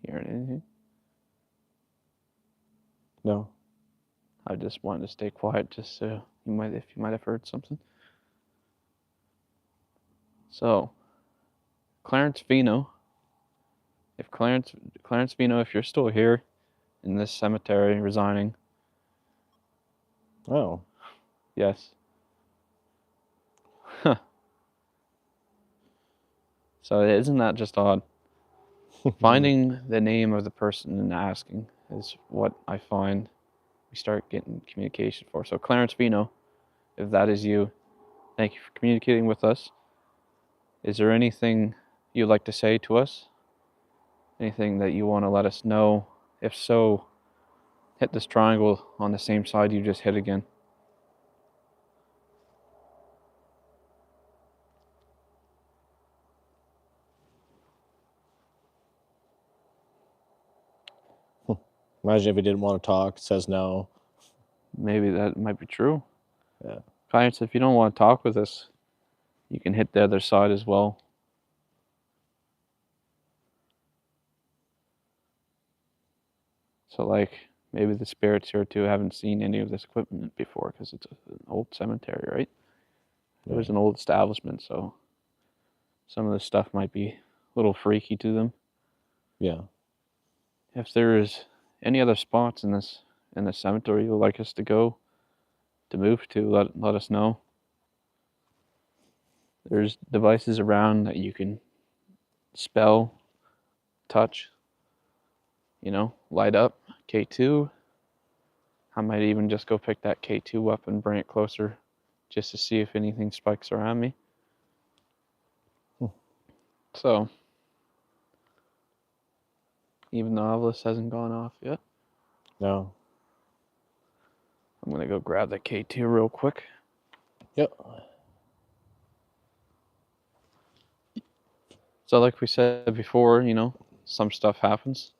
Hearing anything? No. I just wanted to stay quiet just so you might have heard something. So, Clarence Vino. If Clarence Vino, if you're still here in this cemetery resigning. Oh. Yes. Huh. So isn't that just odd? Finding the name of the person and asking is what I find we start getting communication for. So Clarence Vino, if that is you, thank you for communicating with us. Is there anything you'd like to say to us? Anything that you want to let us know? If so, hit this triangle on the same side you just hit again. Imagine if he didn't want to talk, says no. Maybe that might be true. Yeah. Clarence, if you don't want to talk with us, you can hit the other side as well. So like, maybe the spirits here too haven't seen any of this equipment before because it's an old cemetery, right? It was an old establishment, so some of this stuff might be a little freaky to them. Yeah. If there is any other spots in this cemetery you'd like us to go to move to, let us know. There's devices around that you can spell, touch, light up K2. I might even just go pick that K2 up and bring it closer just to see if anything spikes around me. So, Even the novelist hasn't gone off yet. No. I'm gonna go grab that K2 real quick. Yep. So like we said before, some stuff happens,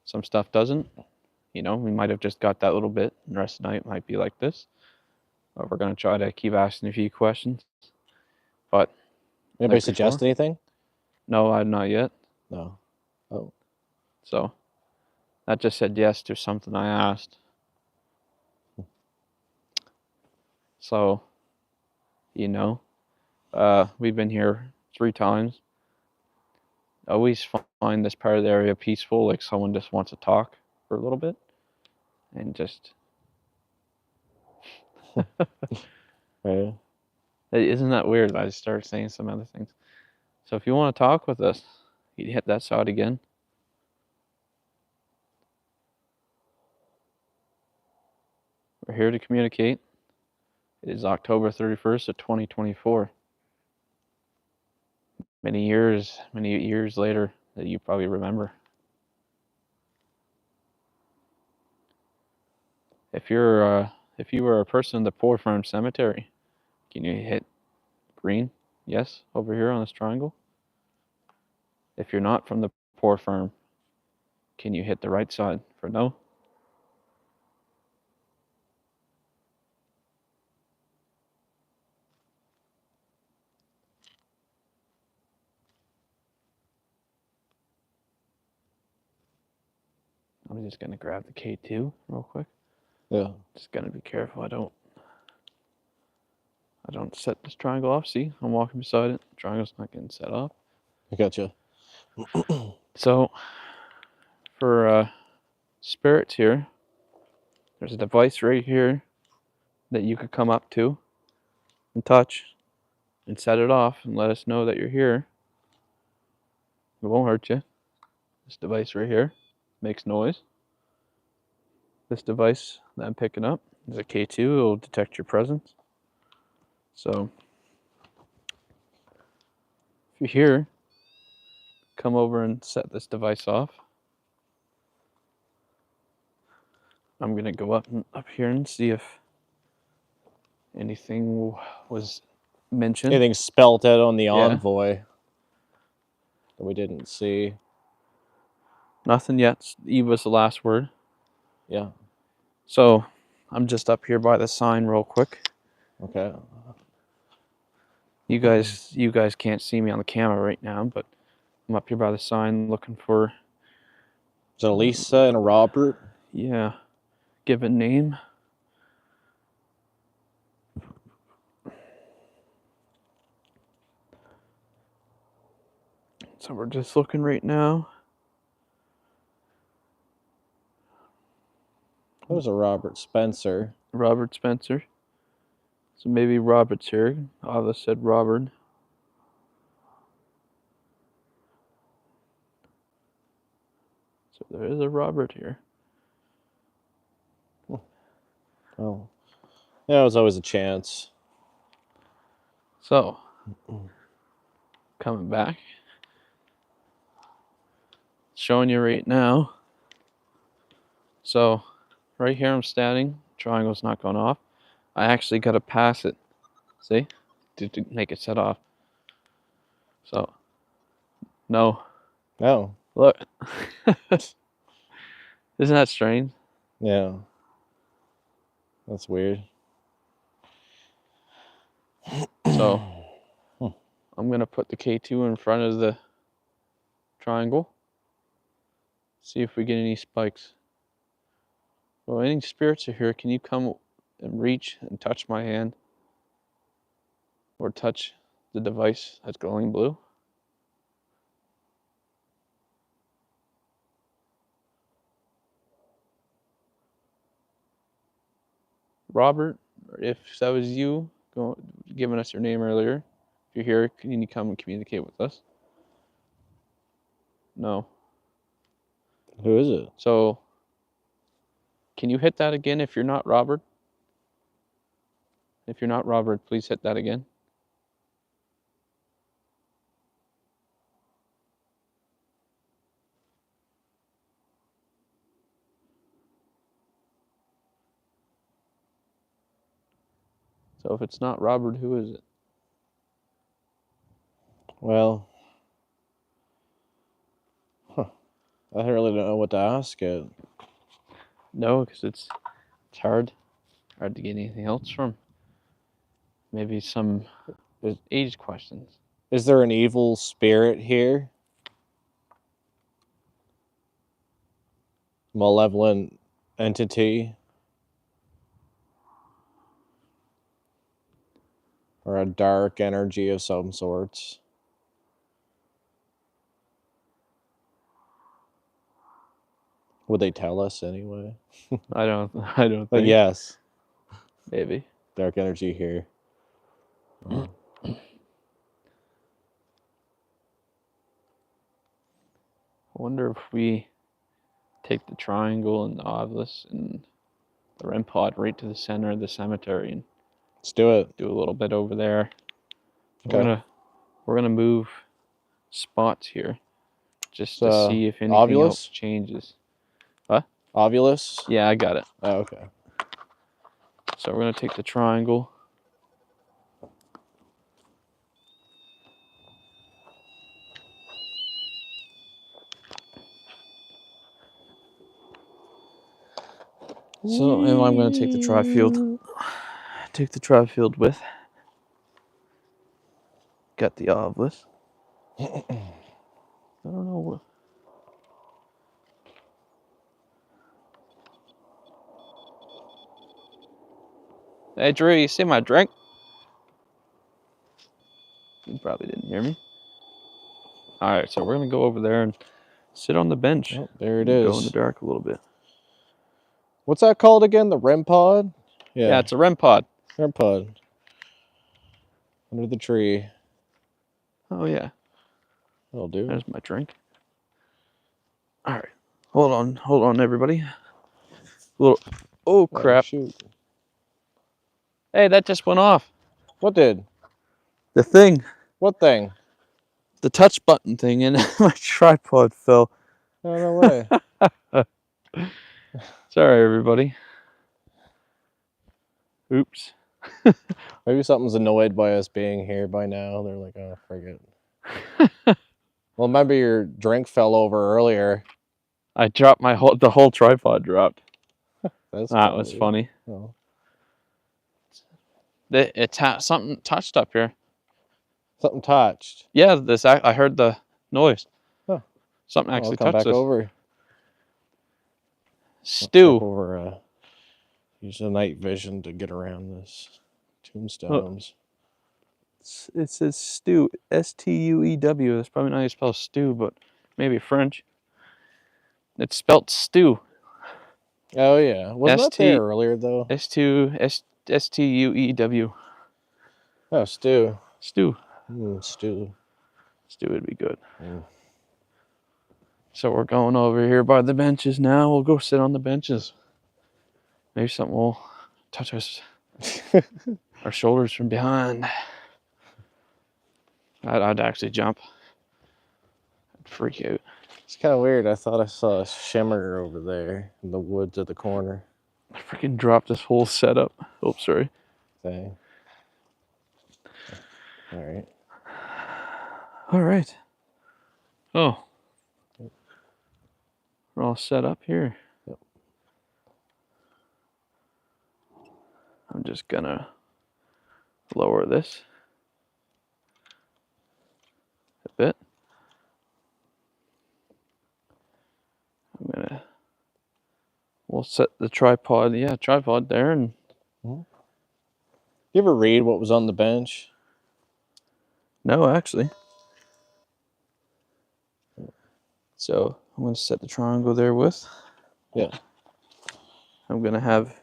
some stuff doesn't. We might have just got that little bit, and the rest of the night might be like this. But we're gonna try to keep asking a few questions. But anybody suggest anything? No, I'm not yet. No. Oh. So that just said yes to something I asked. So, we've been here 3 times. Always find this part of the area peaceful, like someone just wants to talk for a little bit. And just... Right. Isn't that weird? I just started saying some other things. So if you want to talk with us, you hit that side again. We're here to communicate. It is October 31st of 2024. Many years later that you probably remember. If you were a person in the Poor Farm Cemetery, can you hit green? Yes, over here on this triangle. If you're not from the Poor Farm, can you hit the right side for no? I'm just gonna grab the K2 real quick. Yeah. Just gotta be careful I don't set this triangle off. See, I'm walking beside it. The triangle's not getting set off. I gotcha. So, for spirits here, there's a device right here that you could come up to and touch and set it off and let us know that you're here. It won't hurt you. This device right here makes noise. This device that I'm picking up is a K2. It will detect your presence. So if you're here, come over and set this device off. I'm gonna go up here and see if anything was mentioned. Anything spelt out on the envoy that we didn't see? Nothing yet. E was the last word. Yeah. So I'm just up here by the sign real quick. Okay. You guys can't see me on the camera right now, but I'm up here by the sign looking for... Is it a Lisa and a Robert? Yeah. Give a name. So we're just looking right now. There's a Robert Spencer. Robert Spencer. So maybe Robert's here. Ava said Robert. So there is a Robert here. Oh. Yeah, it was always a chance. So, coming back. Showing you right now. So, right here I'm standing. Triangle's not going off. I actually got to pass it. See? To make it set off. So, no. Oh. Look. Isn't that strange? Yeah. That's weird. So, I'm going to put the K2 in front of the triangle. See if we get any spikes. Well, any spirits are here, can you come and reach and touch my hand? Or touch the device that's glowing blue? Robert, if that was you giving us your name earlier, if you're here, can you come and communicate with us? No. Who is it? So, can you hit that again if you're not Robert? If you're not Robert, please hit that again. So if it's not Robert, who is it? Well, I really don't know what to ask it. No, because it's hard to get anything else from. Maybe some age questions. Is there an evil spirit here? Malevolent entity? Or a dark energy of some sorts? Would they tell us anyway? I don't But think. yes. Maybe. Dark energy here. I wonder if we take the triangle and the obelisk and the REM pod right to the center of the cemetery and let's do it. Do a little bit over there. Okay. We're gonna move spots here just to see if anything else changes. What? Ovulus? Yeah, I got it. Oh, okay. So we're gonna take the triangle. So, and I'm going to take the tri-field. Take the tri-field with. Got the obelisk. I don't know what. Hey, Drew, you see my drink? You probably didn't hear me. All right, so we're going to go over there and sit on the bench. Oh, there it is. Go in the dark a little bit. What's that called again? The REM pod? Yeah, it's a REM pod. REM pod. Under the tree. Oh, yeah. That'll do. There's my drink. All right. Hold on, everybody. Oh, crap. Shoot. Hey, that just went off. What did? The thing. What thing? The touch button thing, and my tripod fell. Oh, no way. Sorry, everybody. Oops. Maybe something's annoyed by us being here by now. They're like, oh, forget. Well, remember your drink fell over earlier. I dropped the whole tripod dropped. That was funny. Oh. Something touched up here. Something touched. Yeah, I heard the noise. Huh. Something actually come touched back us. over. Stu. Use the night vision to get around this tombstones. It says Stu, S-T-U-E-W. That's probably not how you spell stew, but maybe French. It's spelt stew. Oh yeah, wasn't that there earlier though? S-T-U-E-W. Oh, stew. Stew. Stew. Stew would be good. So we're going over here by the benches now. We'll go sit on the benches. Maybe something will touch us, our shoulders from behind. I'd actually jump. I'd freak out. It's kind of weird. I thought I saw a shimmer over there in the woods at the corner. I freaking dropped this whole setup. Oh, sorry. Thing. All right. All right. Oh. We're all set up here. Yep. I'm just gonna lower this a bit. We'll set the tripod there. And you ever read what was on the bench? No, actually. So I'm going to set the triangle there with. Yeah. I'm going to have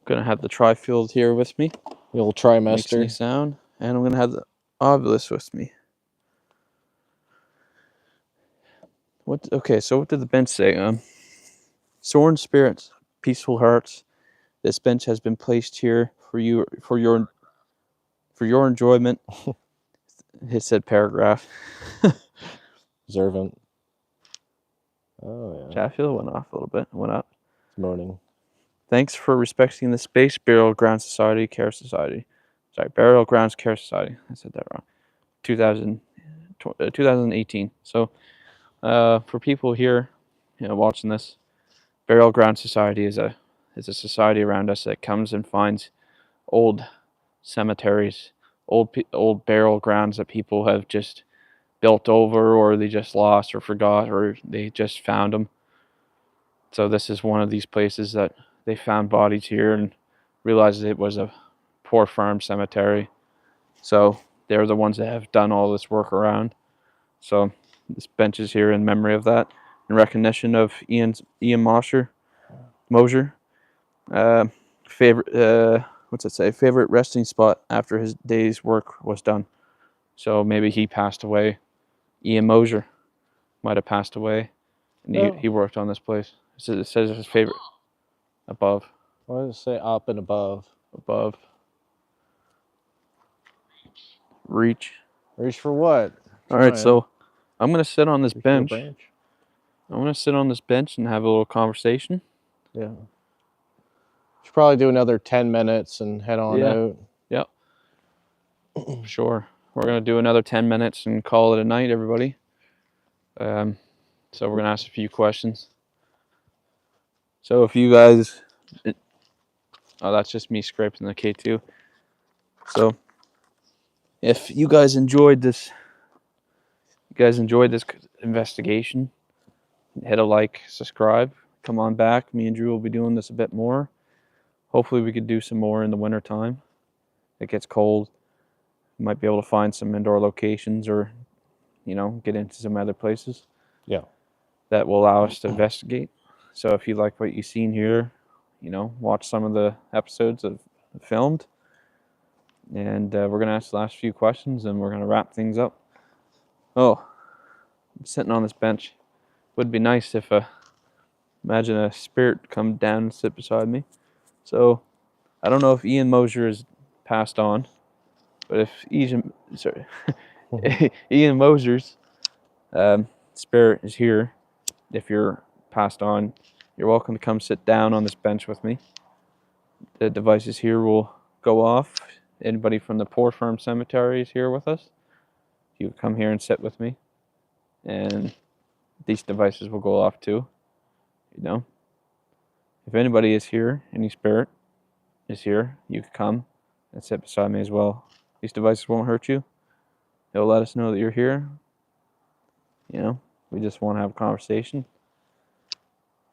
the tri-field here with me. The old trimester. Makes any sound. And I'm going to have the obelisk with me. Okay, so what did the bench say? Soaring spirits, peaceful hearts. This bench has been placed here for your enjoyment. It said paragraph. Observant. Oh, yeah. Chat field went off a little bit. Went up. It's moaning. Thanks for respecting the space. Burial Ground Society, Care Society. Sorry, Burial Grounds Care Society. I said that wrong. 2018. So, for people here, watching this, Burial Ground Society is a society around us that comes and finds old cemeteries, old burial grounds that people have just built over, or they just lost or forgot, or they just found them. So this is one of these places that they found bodies here and realized it was a poor farm cemetery. So they're the ones that have done all this work around. So this bench is here in memory of that, in recognition of Ian Mosher. Favorite, what's it say? Favorite resting spot after his day's work was done. So maybe he passed away. Ian Mosher might have passed away, and he worked on this place. It says his favorite above. What does it say? Up and above. Above. Reach. Reach for what? All right, so I'm gonna sit on this bench. I'm gonna sit on this bench and have a little conversation. Yeah. Should probably do another 10 minutes and head on out. Yep. Sure. We're gonna do another 10 minutes and call it a night, everybody. So we're gonna ask a few questions. So if you guys, oh, that's just me scraping the K2. So if you guys enjoyed this, investigation, hit a like, subscribe, come on back. Me and Drew will be doing this a bit more. Hopefully we could do some more in the winter time. It gets cold. We might be able to find some indoor locations, or get into some other places. Yeah. That will allow us to investigate. So if you like what you've seen here, watch some of the episodes of filmed. And we're going to ask the last few questions, and we're going to wrap things up. Oh, I'm sitting on this bench. Would be nice if imagine a spirit come down and sit beside me. So I don't know if Ian Mosher is passed on, but if Ian Moser's spirit is here, if you're passed on, you're welcome to come sit down on this bench with me. The devices here will go off. Anybody from the Poor Farm Cemetery is here with us. You come here and sit with me, and these devices will go off too. If anybody is here, any spirit is here, you can come and sit beside me as well. These devices won't hurt you. They'll let us know that you're here. We just want to have a conversation.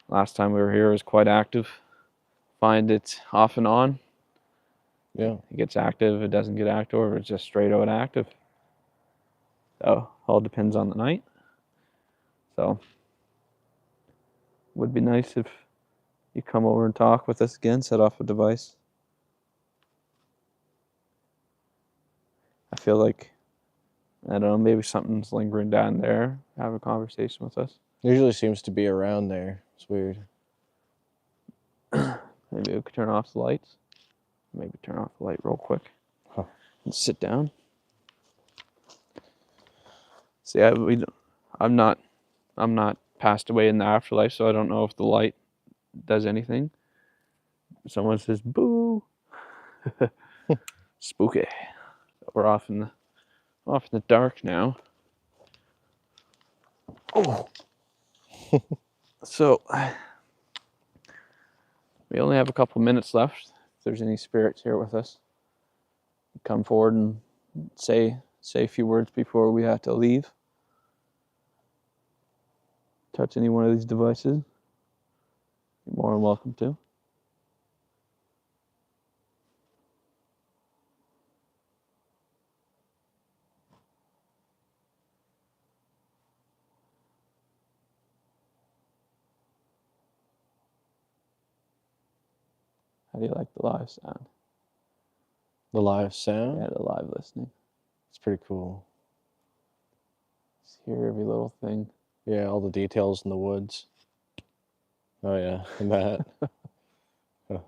Last time we were here, it was quite active. Find it off and on. Yeah. It gets active, it doesn't get active, or it's just straight out active. So, all depends on the night. So, would be nice if you come over and talk with us again, set off a device. I feel like, I don't know, maybe something's lingering down there. Have a conversation with us. Usually seems to be around there. It's weird. Maybe we could turn off the lights. Maybe turn off the light real quick. And sit down. See, I'm not passed away in the afterlife, so I don't know if the light does anything. Someone says, "Boo!" Spooky. We're off in the dark now. Oh. So we only have a couple minutes left. If there's any spirits here with us, come forward and say a few words before we have to leave. Touch any one of these devices, you're more than welcome to. How do you like the live sound? The live sound? Yeah, the live listening. It's pretty cool. Just hear every little thing. Yeah, all the details in the woods. Oh yeah, and that. Oh.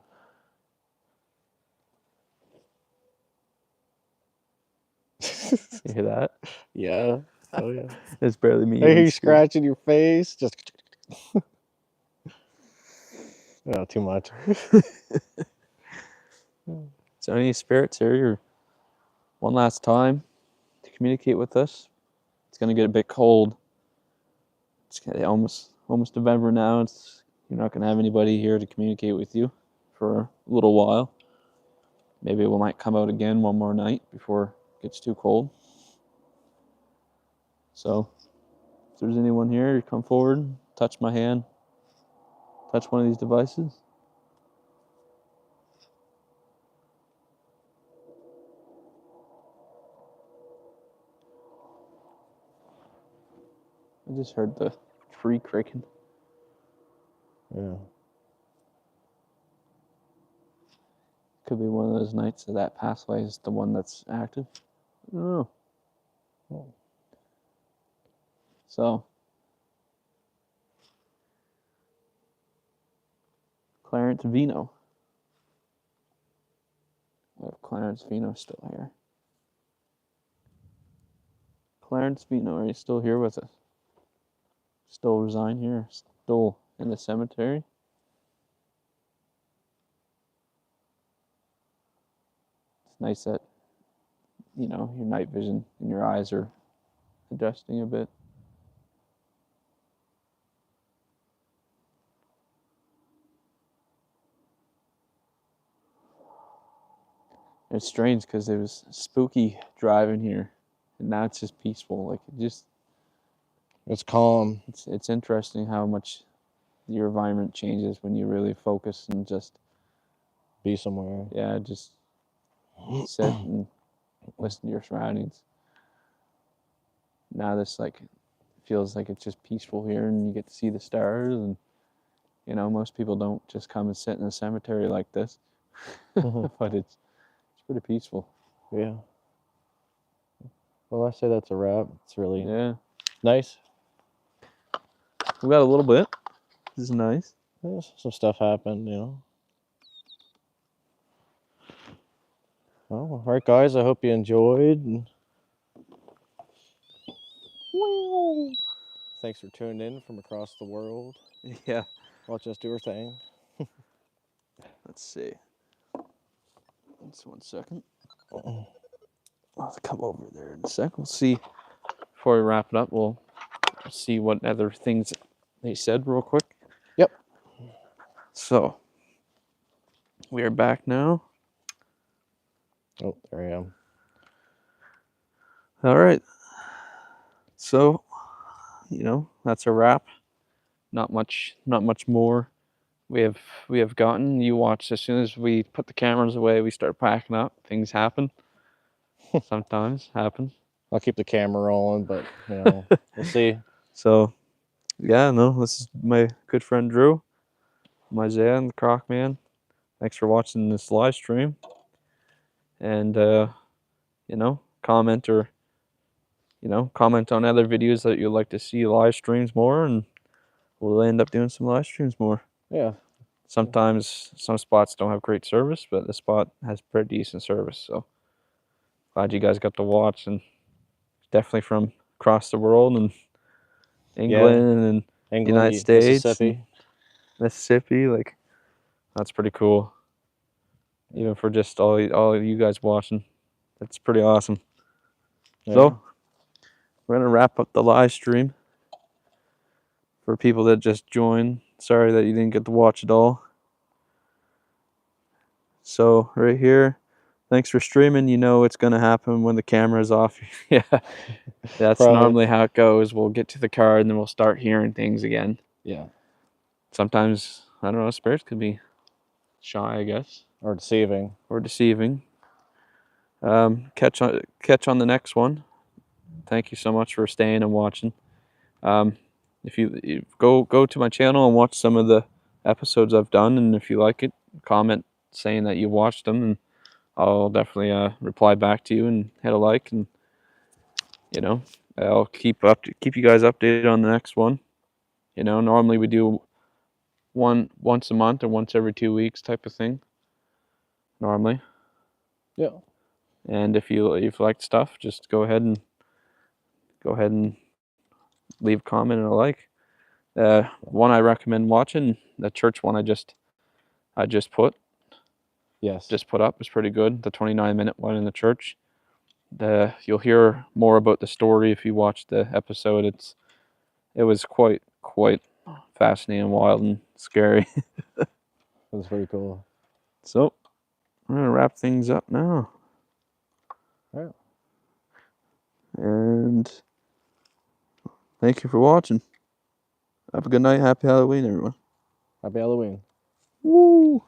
You hear that? Yeah. Oh yeah. It's barely me. I hear you scratching your face. Just. Yeah, too much. So any spirits here, one last time to communicate with us? It's gonna get a bit cold. It's almost November now. You're not gonna have anybody here to communicate with you for a little while. Maybe we might come out again one more night before it gets too cold. So if there's anyone here, you come forward, touch my hand, touch one of these devices. I just heard the tree creaking. Yeah. Could be one of those nights that pathway is the one that's active. I don't know. Oh. So, Clarence Vino. We have Clarence Vino still here. Clarence Vino, are you still here with us? Still resign here? Still in the cemetery? It's nice that, your night vision and your eyes are adjusting a bit. It's strange because it was spooky driving here, and now it's just peaceful. Like It's calm. It's interesting how much your environment changes when you really focus and just be somewhere. Yeah, just sit and listen to your surroundings. Now this feels like it's just peaceful here, and you get to see the stars, and most people don't just come and sit in a cemetery like this. But it's pretty peaceful. Yeah. Well, I say that's a wrap. It's really nice. We got a little bit. This is nice. Yeah, some stuff happened, Well, all right, guys. I hope you enjoyed. Thanks for tuning in from across the world. Yeah. Watch us do our thing. Let's see. Just 1 second. I'll come over there in a sec. We'll see. Before we wrap it up, we'll see what other things they said real quick. Yep. So, we are back now. Oh, there I am. All right. So, that's a wrap. Not much more we have gotten. You watch, as soon as we put the cameras away, we start packing up. Things happen. Sometimes happen. I'll keep the camera rolling, but we'll see. So, yeah, no, this is my good friend Drew, my Isaiah, and the Croc Man. Thanks for watching this live stream. And comment on other videos that you'd like to see live streams more, and we'll end up doing some live streams more. Yeah. Sometimes some spots don't have great service, but this spot has pretty decent service. So glad you guys got to watch, and definitely from across the world, and England and United States, Mississippi. Like, that's pretty cool. Even for just all you guys watching, that's pretty awesome. Yeah. So we're gonna wrap up the live stream. For people that just joined, sorry that you didn't get to watch it all. So right here, thanks for streaming. It's gonna happen when the camera's off. Yeah, that's normally how it goes. We'll get to the card and then we'll start hearing things again. Yeah. Sometimes, I don't know, spirits could be shy, I guess, or deceiving. Catch on the next one. Thank you so much for staying and watching. If you go to my channel and watch some of the episodes I've done, and if you like it, comment saying that you watched them, and I'll definitely reply back to you and hit a like, and I'll keep you guys updated on the next one. Normally we do once a month or once every 2 weeks type of thing. Normally. Yeah. And if you like stuff, just go ahead and leave a comment and a like. One I recommend watching, the church one I just put up, is pretty good. The 29-minute one in the church. You'll hear more about the story if you watch the episode. It was quite fascinating, wild, and scary. That's pretty cool. So I'm gonna wrap things up now. Yeah. And thank you for watching. Have a good night. Happy Halloween, everyone. Happy Halloween. Woo!